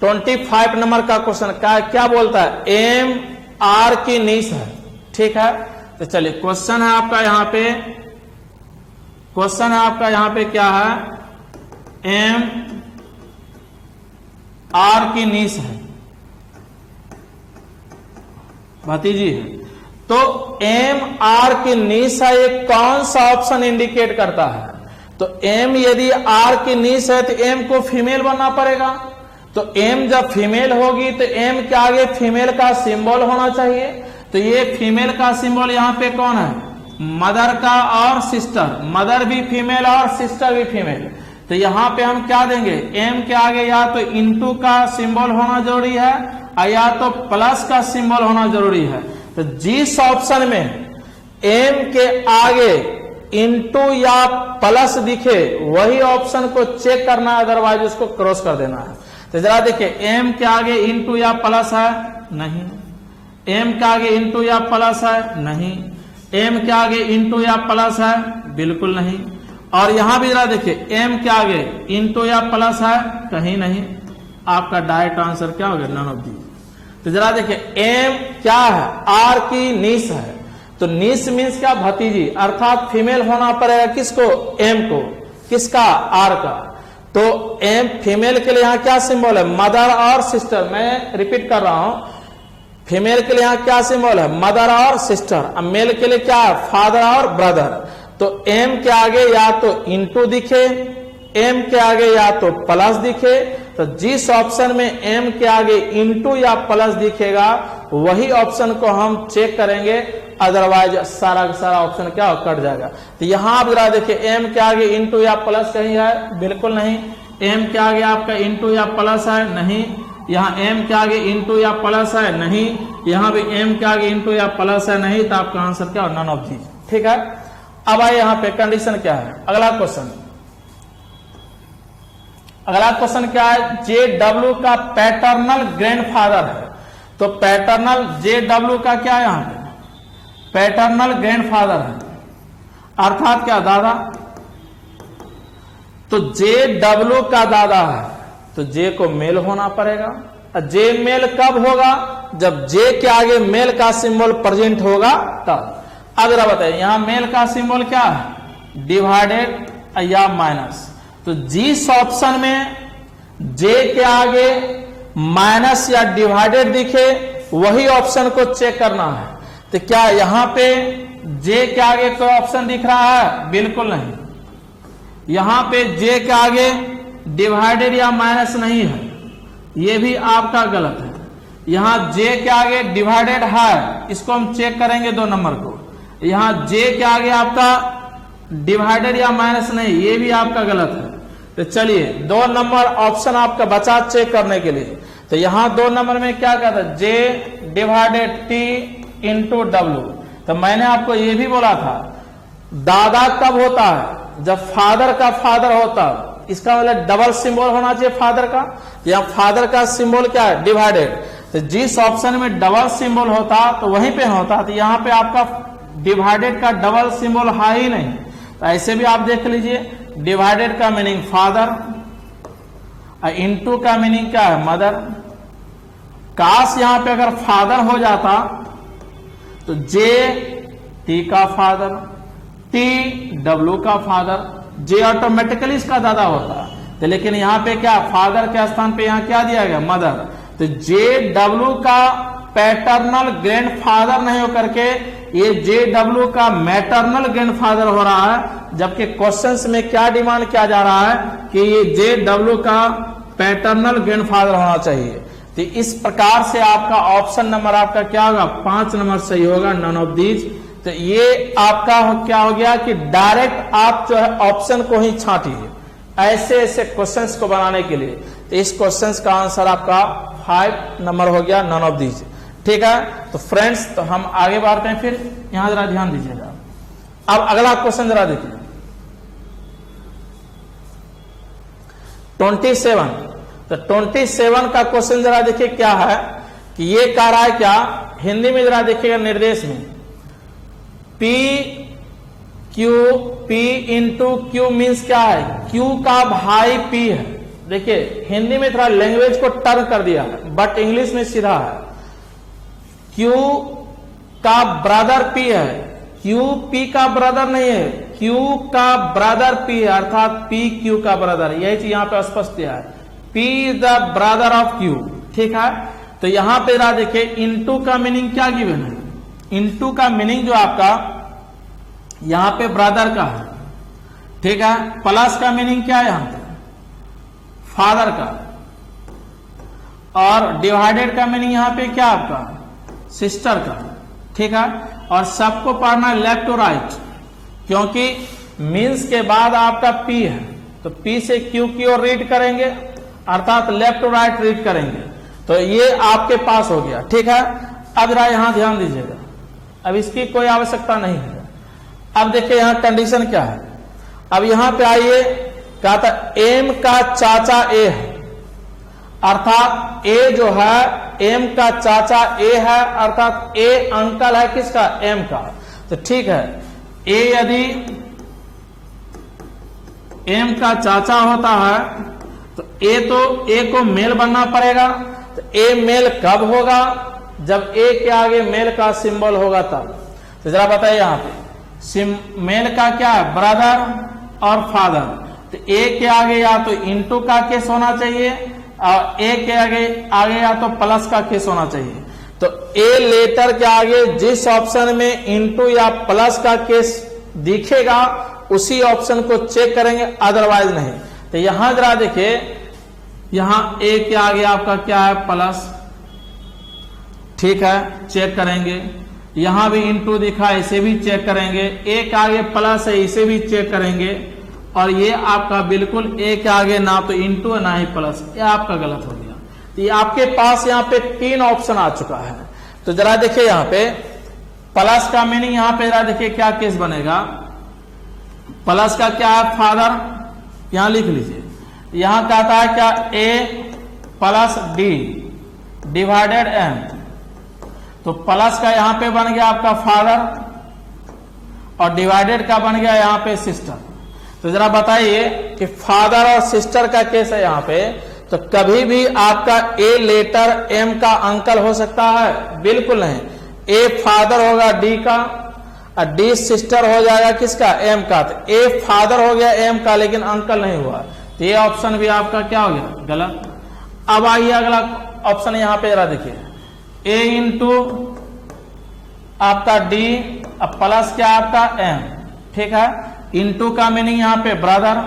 25 नंबर का क्वेश्चन क्या बोलता है, एम आर की नीस है। ठीक है, तो चलिए क्वेश्चन है आपका यहां पे, क्वेश्चन है आपका यहां पे क्या है, एम आर की नीस है, भतीजी है। तो एम आर की नीस है, ये कौन सा ऑप्शन इंडिकेट करता है। तो एम यदि आर की नीस है तो एम को फीमेल बनना पड़ेगा। तो एम जब फीमेल होगी तो एम के आगे फीमेल का सिंबल होना चाहिए। तो ये फीमेल का सिंबल यहां पे कौन है, मदर का और सिस्टर। मदर भी फीमेल और सिस्टर भी फीमेल। तो यहां पे हम क्या देंगे, एम के आगे या तो इंटू का सिंबल होना जरूरी है और या तो प्लस का सिंबल होना जरूरी है। तो जिस ऑप्शन में एम के आगे इंटू या प्लस दिखे वही ऑप्शन को चेक करना है, अदरवाइज उसको क्रॉस कर देना है। तो जरा देखिए, एम के आगे इंटू या प्लस है, नहीं। एम के आगे इंटू या प्लस है, नहीं। एम के आगे इंटू या प्लस है, बिल्कुल नहीं। और यहां भी जरा देखिए, एम के आगे इंटू या प्लस है, कहीं नहीं। आपका डायरेक्ट आंसर क्या हो गया, नन ऑफ दी। तो जरा देखिए, एम क्या है, आर की नीस है। तो नीस मीन्स क्या, भतीजी, अर्थात फीमेल होना पड़ेगा किसको, एम को। किसका, आर का। तो एम फीमेल के लिए यहां क्या सिंबल है, मदर और सिस्टर। मैं रिपीट कर रहा हूं, फीमेल के लिए यहां क्या सिंबल है, मदर और सिस्टर। अब मेल के लिए क्या है, फादर और ब्रदर। तो एम के आगे या तो इंटू दिखे, एम के आगे या तो प्लस दिखे। तो जिस ऑप्शन में एम के आगे इंटू या प्लस दिखेगा वही ऑप्शन को हम चेक करेंगे, अदरवाइज सारा का सारा ऑप्शन क्या हो, कट जाएगा। तो यहां आप जरा देखिए, एम के आगे इंटू या प्लस कहीं है, बिल्कुल नहीं। एम के आगे आपका इंटू या प्लस है, नहीं। यहाँ एम के आगे इंटू या प्लस है, नहीं। यहाँ भी एम के आगे इंटू या प्लस है, नहीं। तो आपका आंसर क्या हो, नन ऑफ दीज। ठीक है, अब आइए यहाँ पे कंडीशन क्या है, अगला क्वेश्चन। अगला क्वेश्चन क्या है, जे डब्ल्यू का पैटर्नल ग्रैंडफादर है। तो पैटर्नल जे डब्ल्यू का क्या है, यहां पे पैटर्नल ग्रैंडफादर है, अर्थात क्या, दादा। तो जे डब्ल्यू का दादा है, तो जे को मेल होना पड़ेगा। जे मेल कब होगा, जब जे के आगे मेल का सिंबल प्रेजेंट होगा तब। अब जरा बताइए, यहां मेल का सिंबल क्या है, डिवाइडेड या माइनस। तो जिस ऑप्शन में जे के आगे माइनस या डिवाइडेड दिखे वही ऑप्शन को चेक करना है। तो क्या यहां पे जे के आगे कोई ऑप्शन दिख रहा है, बिल्कुल नहीं। यहां पे जे के आगे डिवाइडेड या माइनस नहीं है, यह भी आपका गलत है। यहां जे के आगे डिवाइडेड है, इसको हम चेक करेंगे 2 नंबर को। यहां जे के आगे आपका डिवाइडेड या माइनस नहीं, ये भी आपका गलत है। तो चलिए 2 नंबर ऑप्शन आपका बचा चेक करने के लिए। तो यहां 2 नंबर में क्या कहता है, J divided T into W। तो मैंने आपको ये भी बोला था दादा कब होता है, जब फादर का फादर होता है। इसका मतलब डबल सिंबल होना चाहिए फादर का। या फादर का सिंबल क्या है, डिवाइडेड। तो जिस ऑप्शन में डबल सिंबल होता तो वहीं पे होता, तो यहां पे आपका डिवाइडेड का डबल सिंबल है ही नहीं। तो ऐसे भी आप देख लीजिए, डिवाइडेड का मीनिंग फादर, इनटू का मीनिंग क्या है, मदर। काश यहां पे अगर फादर हो जाता तो जे टी का फादर, टी डब्ल्यू का फादर, जे ऑटोमेटिकली इसका दादा होता। तो लेकिन यहां पे क्या, फादर के स्थान पे यहां क्या दिया गया, मदर। तो जे डब्ल्यू का पैटर्नल ग्रैंडफादर नहीं होकर के ये जे डब्ल्यू का मैटरनल ग्रैंडफादर हो रहा है। जबकि क्वेश्चंस में क्या डिमांड किया जा रहा है कि ये जे डब्ल्यू का पैटर्नल ग्रैंडफादर होना चाहिए। तो इस प्रकार से आपका ऑप्शन नंबर आपका क्या होगा, 5 नंबर सही होगा, नन ऑफ दीज। तो ये आपका क्या हो गया कि डायरेक्ट आप जो है ऑप्शन को ही छांटिए ऐसे ऐसे क्वेश्चंस को बनाने के लिए। तो इस क्वेश्चंस का आंसर आपका 5 नंबर हो गया, नन ऑफ दीज। ठीक है, तो फ्रेंड्स तो हम आगे बढ़ते हैं। फिर यहां जरा ध्यान दीजिएगा। अब अगला क्वेश्चन जरा देखिए, 27। तो 27 का क्वेश्चन जरा देखिए क्या है कि ये कह रहा है क्या, हिंदी में जरा देखिएगा निर्देश में, P Q P into Q means क्या है, Q का भाई P है। देखिए हिंदी में थोड़ा लैंग्वेज को टर्न कर दिया है, बट इंग्लिश में सीधा है। Q का ब्रदर P है, Q P का ब्रदर नहीं है, Q का ब्रदर P है, अर्थात P Q का ब्रदर। यही चीज यहां पे स्पष्ट दिया है, P is the brother of Q। ठीक है, तो यहां पे जरा देखिए इंटू का मीनिंग क्या गिवन है, इंटू का मीनिंग जो आपका यहां पे ब्रदर का है। ठीक है, प्लस का मीनिंग क्या है यहां पे, फादर का, और डिवाइडेड का मीनिंग यहां पे क्या आपका, सिस्टर का। ठीक है, और सबको पढ़ना लेफ्ट टू राइट, क्योंकि मीन्स के बाद आपका P है, तो P से Q की ओर रीड करेंगे, अर्थात लेफ्ट टू राइट रीड करेंगे। तो ये आपके पास हो गया। ठीक है, अब जरा यहां ध्यान दीजिएगा, अब इसकी कोई आवश्यकता नहीं है। अब देखिए यहां कंडीशन क्या है। अब यहां पे आइए, कहा था एम का चाचा ए है, अर्थात ए जो है एम का चाचा ए है, अर्थात ए अंकल है किसका, एम का। तो ठीक है, ए यदि एम का चाचा होता है तो ए को मेल बनना पड़ेगा। तो ए मेल कब होगा, जब ए के आगे मेल का सिंबल होगा तब। तो जरा बताइए यहां पे मेल का क्या है, ब्रदर और फादर। तो ए के आगे या तो इंटू का केस होना चाहिए, और ए के आगे या तो प्लस का केस होना चाहिए। तो ए लेटर के आगे जिस ऑप्शन में इंटू या प्लस का केस दिखेगा उसी ऑप्शन को चेक करेंगे, अदरवाइज नहीं। तो यहां जरा देखिए, यहां ए के आगे आपका क्या है, प्लस। ठीक है, चेक करेंगे। यहां भी इंटू दिखा, इसे भी चेक करेंगे। ए के आगे प्लस है, इसे भी चेक करेंगे। और ये आपका बिल्कुल ए के आगे ना तो इंटू है ना ही प्लस, ये आपका गलत हो गया। तो ये आपके पास यहाँ पे 3 ऑप्शन आ चुका है। तो जरा देखिए यहाँ पे प्लस का मीनिंग, यहाँ पे जरा देखिए क्या केस बनेगा। प्लस का क्या है, फादर, यहां लिख लीजिए। यहां कहता है क्या, ए प्लस डी डिवाइडेड एम। तो प्लस का यहां पे बन गया आपका फादर, और डिवाइडेड का बन गया यहां पे सिस्टर। तो जरा बताइए कि फादर और सिस्टर का केस है यहां पे, तो कभी भी आपका ए लेटर एम का अंकल हो सकता है, बिल्कुल नहीं। ए फादर होगा डी का, और डी सिस्टर हो जाएगा किसका, एम का। तो ए फादर हो गया एम का, लेकिन अंकल नहीं हुआ। तो ये ऑप्शन भी आपका क्या हो गया, गलत। अब आइए अगला ऑप्शन यहां पे जरा देखिए, ए इंटू आपका डी, अब प्लस क्या आपका एम। ठीक है, इंटू का मीनिंग यहां पे ब्रदर,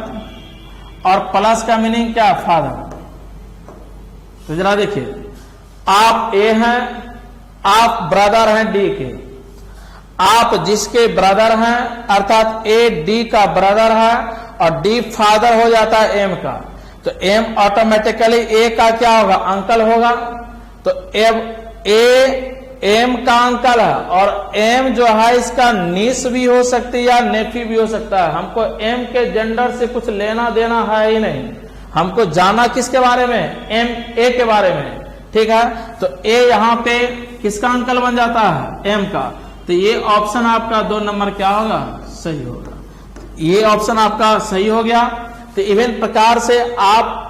और प्लस का मीनिंग क्या, फादर। तो जरा देखिए, आप ए हैं, आप ब्रदर हैं डी के, आप जिसके ब्रदर हैं, अर्थात ए डी का ब्रदर है, और डी फादर हो जाता है एम का। तो एम ऑटोमेटिकली ए का क्या होगा, अंकल होगा। तो ए एम का अंकल है, और एम जो है इसका नीस भी हो सकती है या नेफी भी हो सकता है। हमको एम के जेंडर से कुछ लेना देना है ही नहीं, हमको जाना किसके बारे में, एम ए के बारे में, ठीक है। तो ए यहां पे किसका अंकल बन जाता है, एम का। तो ये ऑप्शन आपका 2 नंबर क्या होगा, सही होगा। ये ऑप्शन आपका सही हो गया। तो इवेंट प्रकार से आप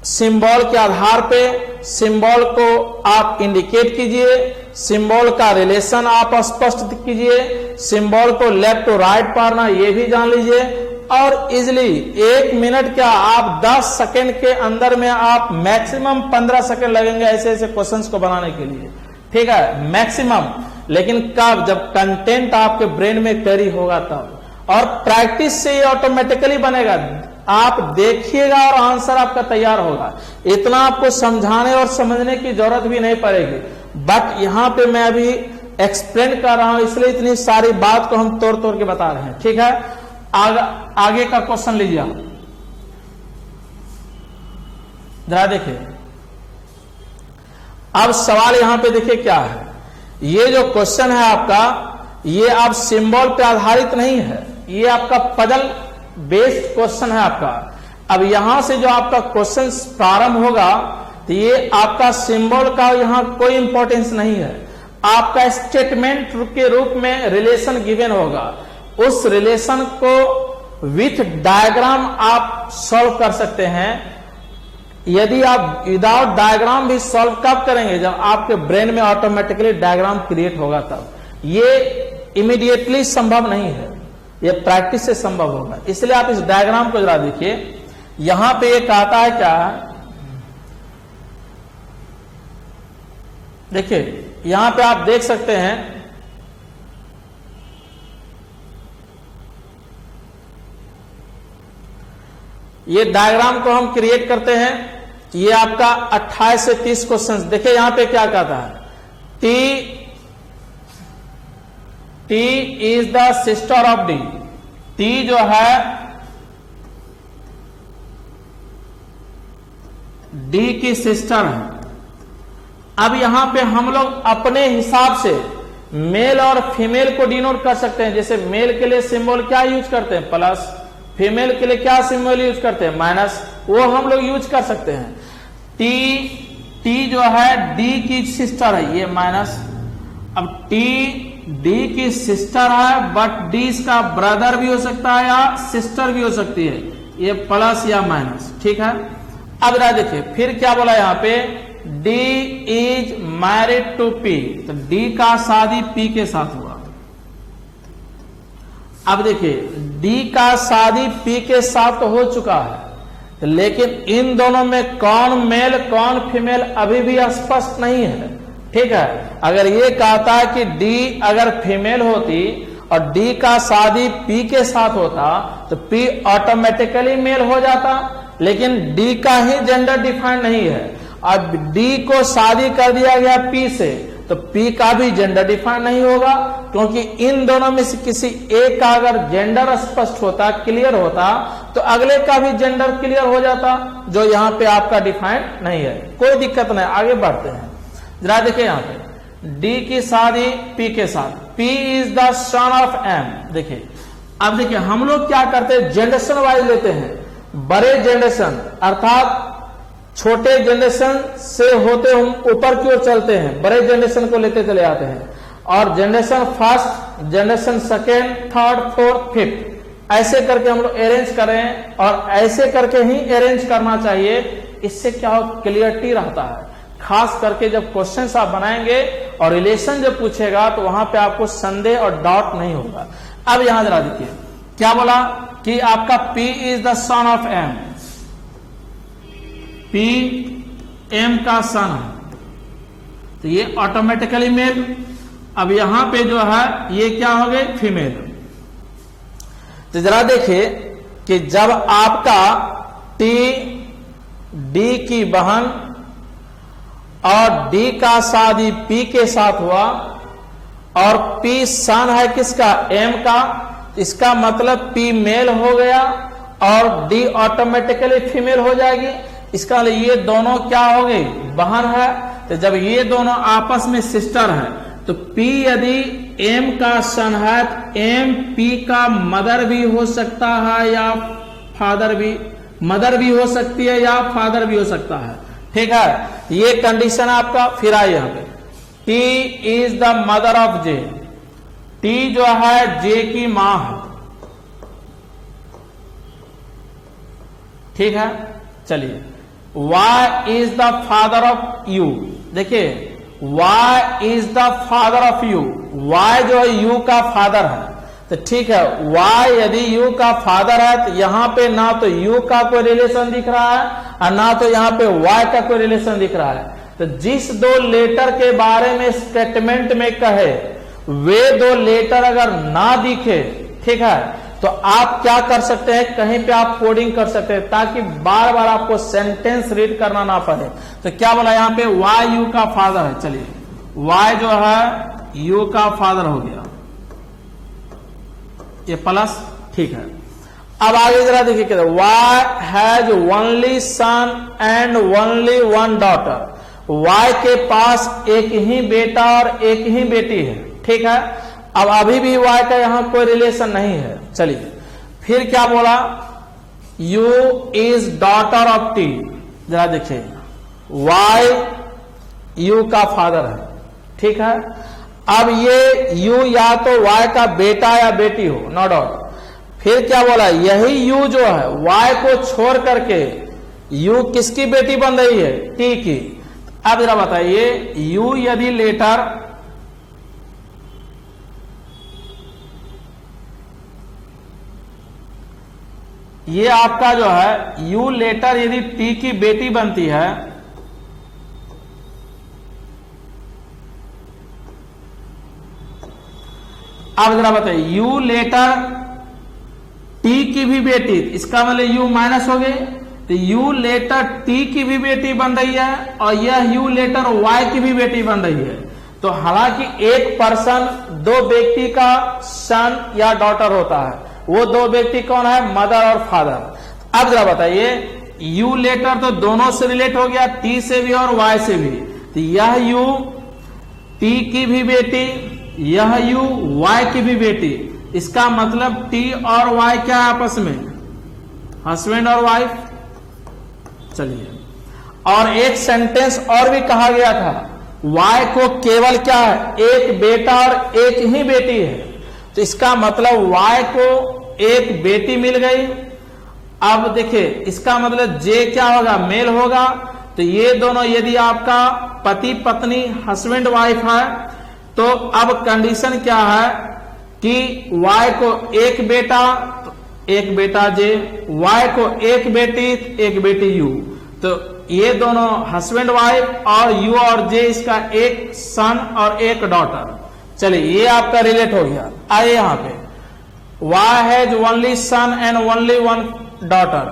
सिंबल के आधार पे सिंबल को आप इंडिकेट कीजिए, सिंबल का रिलेशन आप स्पष्ट कीजिए, सिंबल को लेफ्ट टू राइट पढ़ना ये भी जान लीजिए, और इजिली 1 मिनट क्या आप 10 सेकेंड के अंदर में आप मैक्सिमम 15 सेकेंड लगेंगे ऐसे ऐसे क्वेश्चंस को बनाने के लिए, ठीक है, मैक्सिमम। लेकिन कब, जब कंटेंट आपके ब्रेन में कैरी होगा तब, और प्रैक्टिस से ये ऑटोमेटिकली बनेगा। आप देखिएगा और आंसर आपका तैयार होगा। इतना आपको समझाने और समझने की जरूरत भी नहीं पड़ेगी, बट यहां पे मैं अभी एक्सप्लेन कर रहा हूं, इसलिए इतनी सारी बात को हम तोड़ तोड़ के बता रहे हैं, ठीक है। आगे का क्वेश्चन लीजिए आप, जरा देखिए। अब सवाल यहां पे देखिए क्या है। ये जो क्वेश्चन है आपका, ये आप सिंबल पे आधारित नहीं है, ये आपका पजल बेस्ड क्वेश्चन है आपका। अब यहां से जो आपका क्वेश्चन प्रारंभ होगा, तो ये आपका सिंबल का यहां कोई इंपॉर्टेंस नहीं है। आपका स्टेटमेंट के रूप में रिलेशन गिवन होगा, उस रिलेशन को विथ डायग्राम आप सॉल्व कर सकते हैं। यदि आप विदाउट डायग्राम भी सॉल्व कब करेंगे, जब आपके ब्रेन में ऑटोमेटिकली डायग्राम क्रिएट होगा तब। ये इमीडिएटली संभव नहीं है, ये प्रैक्टिस से संभव होगा। इसलिए आप इस डायग्राम को जरा देखिए। यहां पे एक आता है क्या, देखिए यहां पे आप देख सकते हैं, ये डायग्राम को हम क्रिएट करते हैं। ये आपका 28 से 30 क्वेश्चन। देखिए यहां पे क्या कहता है, T is the sister of D। T जो है D की सिस्टर है। अब यहां पे हम लोग अपने हिसाब से मेल और फीमेल को डिनोट कर सकते हैं। जैसे मेल के लिए सिंबल क्या यूज करते हैं, प्लस, फीमेल के लिए क्या सिंबल यूज करते हैं, माइनस, वो हम लोग यूज कर सकते हैं। T जो है D की सिस्टर है, ये माइनस। अब T D की सिस्टर है, बट D इसका ब्रदर भी हो सकता है या सिस्टर भी हो सकती है, ये प्लस या माइनस, ठीक है। अब जरा देखिए फिर क्या बोला यहां पे, D is married to P। तो D का शादी P के साथ हुआ। अब देखिए D का शादी P के साथ तो हो चुका है, लेकिन इन दोनों में कौन मेल कौन फीमेल अभी भी स्पष्ट नहीं है, ठीक है। अगर ये कहता है कि D अगर फीमेल होती और D का शादी P के साथ होता तो P ऑटोमेटिकली मेल हो जाता, लेकिन D का ही जेंडर डिफाइंड नहीं है। अब D को शादी कर दिया गया P से, तो P का भी जेंडर डिफाइंड नहीं होगा, क्योंकि इन दोनों में से किसी एक का अगर जेंडर स्पष्ट होता, क्लियर होता, तो अगले का भी जेंडर क्लियर हो जाता, जो यहाँ पे आपका डिफाइंड नहीं है। कोई दिक्कत नहीं, आगे बढ़ते हैं। जरा देखिए यहाँ पे D की शादी P के साथ, P is the son of M। देखिए अब देखिए हम लोग क्या करते हैं, जनरेशन वाइज लेते हैं। बड़े जनरेशन अर्थात छोटे जनरेशन से होते हम ऊपर की ओर चलते हैं, बड़े जनरेशन को लेते चले आते हैं, और generation first, generation second, third, fourth, fifth, ऐसे करके हम लोग अरेंज करें, और ऐसे करके ही अरेंज करना चाहिए। इससे क्या हो, क्लियरिटी रहता है। खास करके जब क्वेश्चन आप बनाएंगे और रिलेशन जब पूछेगा तो वहां पे आपको संदेह और डाउट नहीं होगा। अब यहां जरा देखिए क्या बोला कि आपका P is the son of M। P M का सन है, तो ये ऑटोमेटिकली मेल। अब यहां पे जो है ये क्या हो गए, फीमेल। तो जरा देखिए कि जब आपका T D की बहन और D का शादी P के साथ हुआ, और P सन है किसका, M का, इसका मतलब P मेल हो गया, और डी ऑटोमेटिकली फीमेल हो जाएगी। इसका ये दोनों क्या हो गई, बहन है। तो जब ये दोनों आपस में सिस्टर है तो P यदि M का सन है तो M P का मदर भी हो सकता है या फादर भी, मदर भी हो सकती है या फादर भी हो सकता है। ठीक है, ये कंडीशन आपका। फिर आइए यहाँ पे, T is the mother of J, T जो है J की मां है। ठीक है, चलिए, Y is the father of U। देखिए, Y is the father of U, Y जो है U का फादर है। तो ठीक है, Y यदि U का फादर है तो यहां पे ना तो U का कोई रिलेशन दिख रहा है और ना तो यहां पे Y का कोई रिलेशन दिख रहा है। तो जिस दो लेटर के बारे में स्टेटमेंट में कहे वे दो लेटर अगर ना दिखे, ठीक है, तो आप क्या कर सकते हैं, कहीं पे आप कोडिंग कर सकते हैं ताकि बार बार आपको सेंटेंस रीड करना ना पड़े। तो क्या बोला यहाँ पे, Y U का फादर है। चलिए, Y जो है U का फादर हो गया, ये प्लस। ठीक है, अब आगे जरा देखिए, कहते Y has only son and only one daughter. Y के पास एक ही बेटा और एक ही बेटी है। ठीक है, अब अभी भी Y का यहां कोई रिलेशन नहीं है। चलिए, फिर क्या बोला, U is daughter of T। जरा देखिए, Y U का फादर है। ठीक है, अब ये U या तो Y का बेटा या बेटी हो, नो डाउट। फिर क्या बोला, यही U जो है Y को छोड़ करके U किसकी बेटी बन रही है, T की। अब जरा बताइए, U यदि लेटर ये आपका जो है U लेटर यदि T की बेटी बनती है, अब जरा बताइए, U लेटर T की भी बेटी, इसका मतलब U माइनस हो गई। तो U लेटर T की भी बेटी बन रही है और यह U लेटर Y की भी बेटी बन रही है। तो हालांकि एक पर्सन दो व्यक्ति का सन या डॉटर होता है, वो दो व्यक्ति कौन है, मदर और फादर। अब जरा बताइए, U लेटर तो दोनों से रिलेट हो गया, T से भी और Y से भी। तो यह U T की भी बेटी, यह U Y की भी बेटी। इसका मतलब T और Y क्या है आपस में, हस्बैंड और वाइफ। चलिए, और एक सेंटेंस और भी कहा गया था, Y को केवल क्या है, एक बेटा और एक ही बेटी है। तो इसका मतलब Y को एक बेटी मिल गई। अब देखिए, इसका मतलब J क्या होगा, मेल होगा। तो ये दोनों यदि आपका पति पत्नी हस्बैंड वाइफ है, तो अब कंडीशन क्या है कि Y को एक बेटा, एक बेटा J, Y को एक बेटी, एक बेटी U। तो ये दोनों हस्बैंड वाइफ और U और J इसका एक सन और एक डॉटर। चलिए, ये आपका रिलेट हो गया। आइए यहाँ पे, Y has only son and only one daughter.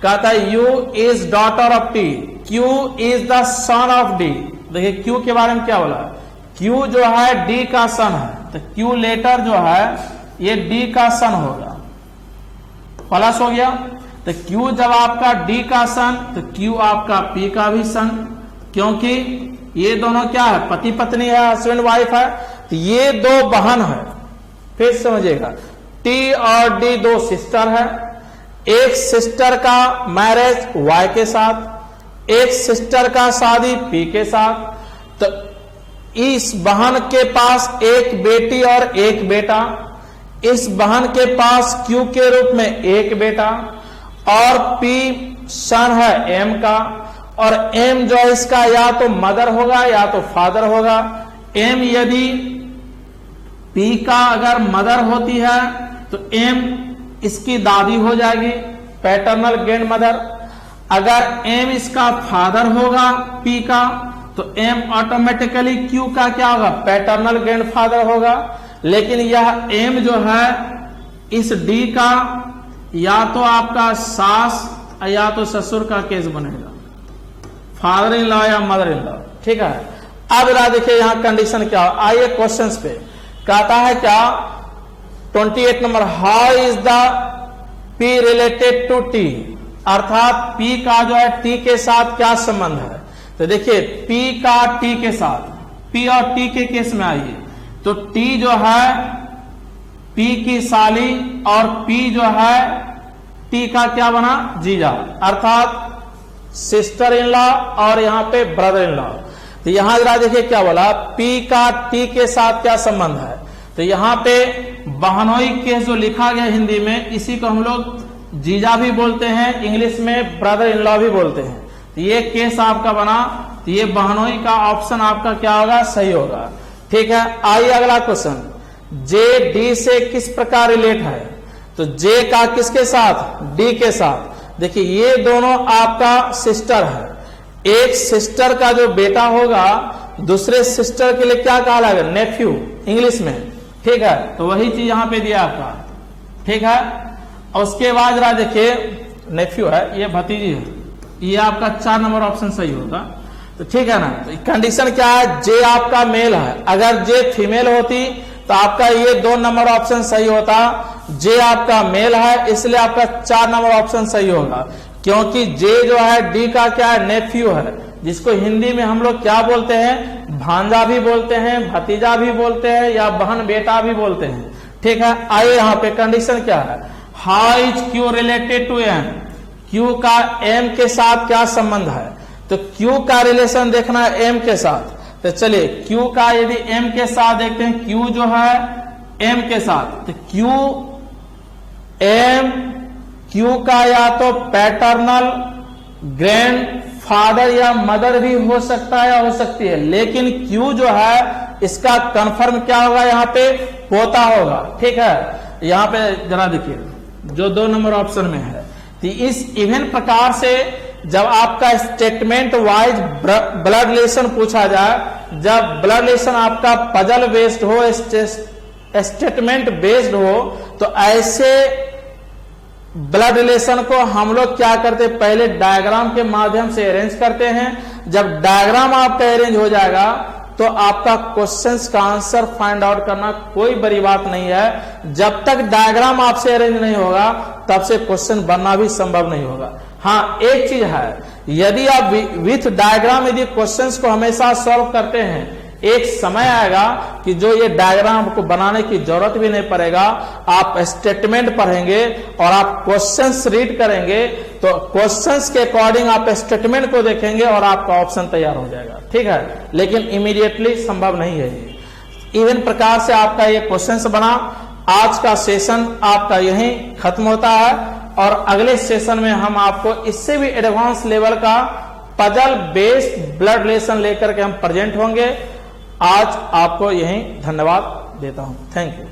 कहता है U is daughter of T, Q is the son of D। देखिए, Q के बारे में क्या बोला, Q जो है D का सन है। तो Q लेटर जो है ये D का सन होगा, प्लस हो गया। तो Q जब आपका D का सन, तो Q आपका P का भी सन, क्योंकि ये दोनों क्या है, पति पत्नी है, हस्बैंड वाइफ है। तो ये दो बहन है। फिर समझिएगा, T और D दो सिस्टर है। एक सिस्टर का मैरिज Y के साथ, एक सिस्टर का शादी P के साथ। तो इस बहन के पास एक बेटी और एक बेटा, इस बहन के पास Q के रूप में एक बेटा, और P सन है M का, और M जो है इसका या तो मदर होगा या तो फादर होगा। M यदि P का अगर मदर होती है तो M इसकी दादी हो जाएगी, पैटर्नल ग्रैंड मदर। अगर M इसका फादर होगा P का, तो M ऑटोमेटिकली Q का क्या होगा, पैटर्नल ग्रैंड फादर होगा। लेकिन यह M जो है इस D का या तो आपका सास या तो ससुर का केस बनेगा, फादर इन लॉ या मदर इन लॉ। ठीक है, अब जरा देखिए यहां कंडीशन क्या हो। आइए क्वेश्चंस पे, कहता है क्या 28 number, how is the P related to T, अर्थात P का जो है T के साथ क्या संबंध है। तो देखिए P का T के साथ, P और T के केस में आइए तो T जो है P की साली और P जो है T का क्या बना, जीजा, अर्थात सिस्टर इन लॉ और यहां पे ब्रदर इन लॉ। तो यहां जरा देखिए क्या बोला, P का T के साथ क्या संबंध है। तो यहां पे बहनोई केस जो लिखा गया हिंदी में, इसी को हम लोग जीजा भी बोलते हैं, इंग्लिश में ब्रदर इन लॉ भी बोलते हैं। तो ये केस आपका बना, तो ये बहनोई का ऑप्शन आपका क्या होगा, सही होगा। ठीक है, आइए अगला क्वेश्चन, जे डी से किस प्रकार रिलेट है। तो जे का किसके साथ, डी के साथ। देखिए ये दोनों आपका सिस्टर है, एक सिस्टर का जो बेटा होगा दूसरे सिस्टर के लिए क्या कहा जाएगा, नेफ्यू इंग्लिश में। ठीक है, तो वही चीज यहां पे दिया आपका। ठीक है, और उसके बाद जरा देखिए नेफ्यू है, ये भतीजी है, ये आपका 4 नंबर ऑप्शन सही होगा। तो ठीक है ना, तो कंडीशन क्या है, जे आपका मेल है, अगर जे फीमेल होती तो आपका ये 2 नंबर ऑप्शन सही होता। जे आपका मेल है इसलिए आपका 4 नंबर ऑप्शन सही होगा, क्योंकि जे जो है डी का क्या है, नेफ्यू है, जिसको हिंदी में हम लोग क्या बोलते हैं, भांजा भी बोलते हैं, भतीजा भी बोलते हैं, या बहन बेटा भी बोलते हैं। ठीक है, आइए यहाँ पे कंडीशन क्या है, how is Q related to M, Q का एम के साथ क्या संबंध है। तो क्यू का रिलेशन देखना है एम के साथ। तो चलिए क्यू का यदि एम के साथ देखते हैं, क्यू जो है एम के साथ, तो क्यू एम, क्यू का या तो पैटर्नल ग्रैंड फादर या मदर भी हो सकता है या हो सकती है, लेकिन क्यू जो है इसका कंफर्म क्या होगा, यहाँ पे पोता होगा। ठीक है, यहाँ पे जरा देखिए जो 2 नंबर ऑप्शन में है। तो इस इवन प्रकार से जब आपका स्टेटमेंट वाइज ब्लड रिलेशन पूछा जाए, जब ब्लड रिलेशन आपका पजल बेस्ड हो, स्टेटमेंट बेस्ड हो, तो ऐसे ब्लड रिलेशन को हम लोग क्या करते, पहले डायग्राम के माध्यम से अरेंज करते हैं। जब डायग्राम आपका अरेंज हो जाएगा तो आपका क्वेश्चंस का आंसर फाइंड आउट करना कोई बड़ी बात नहीं है। जब तक डायग्राम आपसे अरेंज नहीं होगा तब से क्वेश्चन बनना भी संभव नहीं होगा। हाँ, एक चीज है, यदि आप विथ डायग्राम यदि क्वेश्चंस को हमेशा सॉल्व करते हैं, एक समय आएगा कि जो ये डायग्राम को बनाने की जरूरत भी नहीं पड़ेगा, आप स्टेटमेंट पढ़ेंगे और आप क्वेश्चंस रीड करेंगे, तो क्वेश्चंस के अकॉर्डिंग आप स्टेटमेंट को देखेंगे और आपका ऑप्शन तैयार हो जाएगा। ठीक है, लेकिन इमीडिएटली संभव नहीं है ये। इवन प्रकार से आपका ये क्वेश्चंस बना। आज का सेशन आपका यहीं खत्म होता है और अगले सेशन में हम आपको इससे भी एडवांस लेवल का पजल बेस्ड ब्लड रिलेशन लेकर के हम प्रेजेंट होंगे। आज आपको यहीं धन्यवाद देता हूं। Thank you.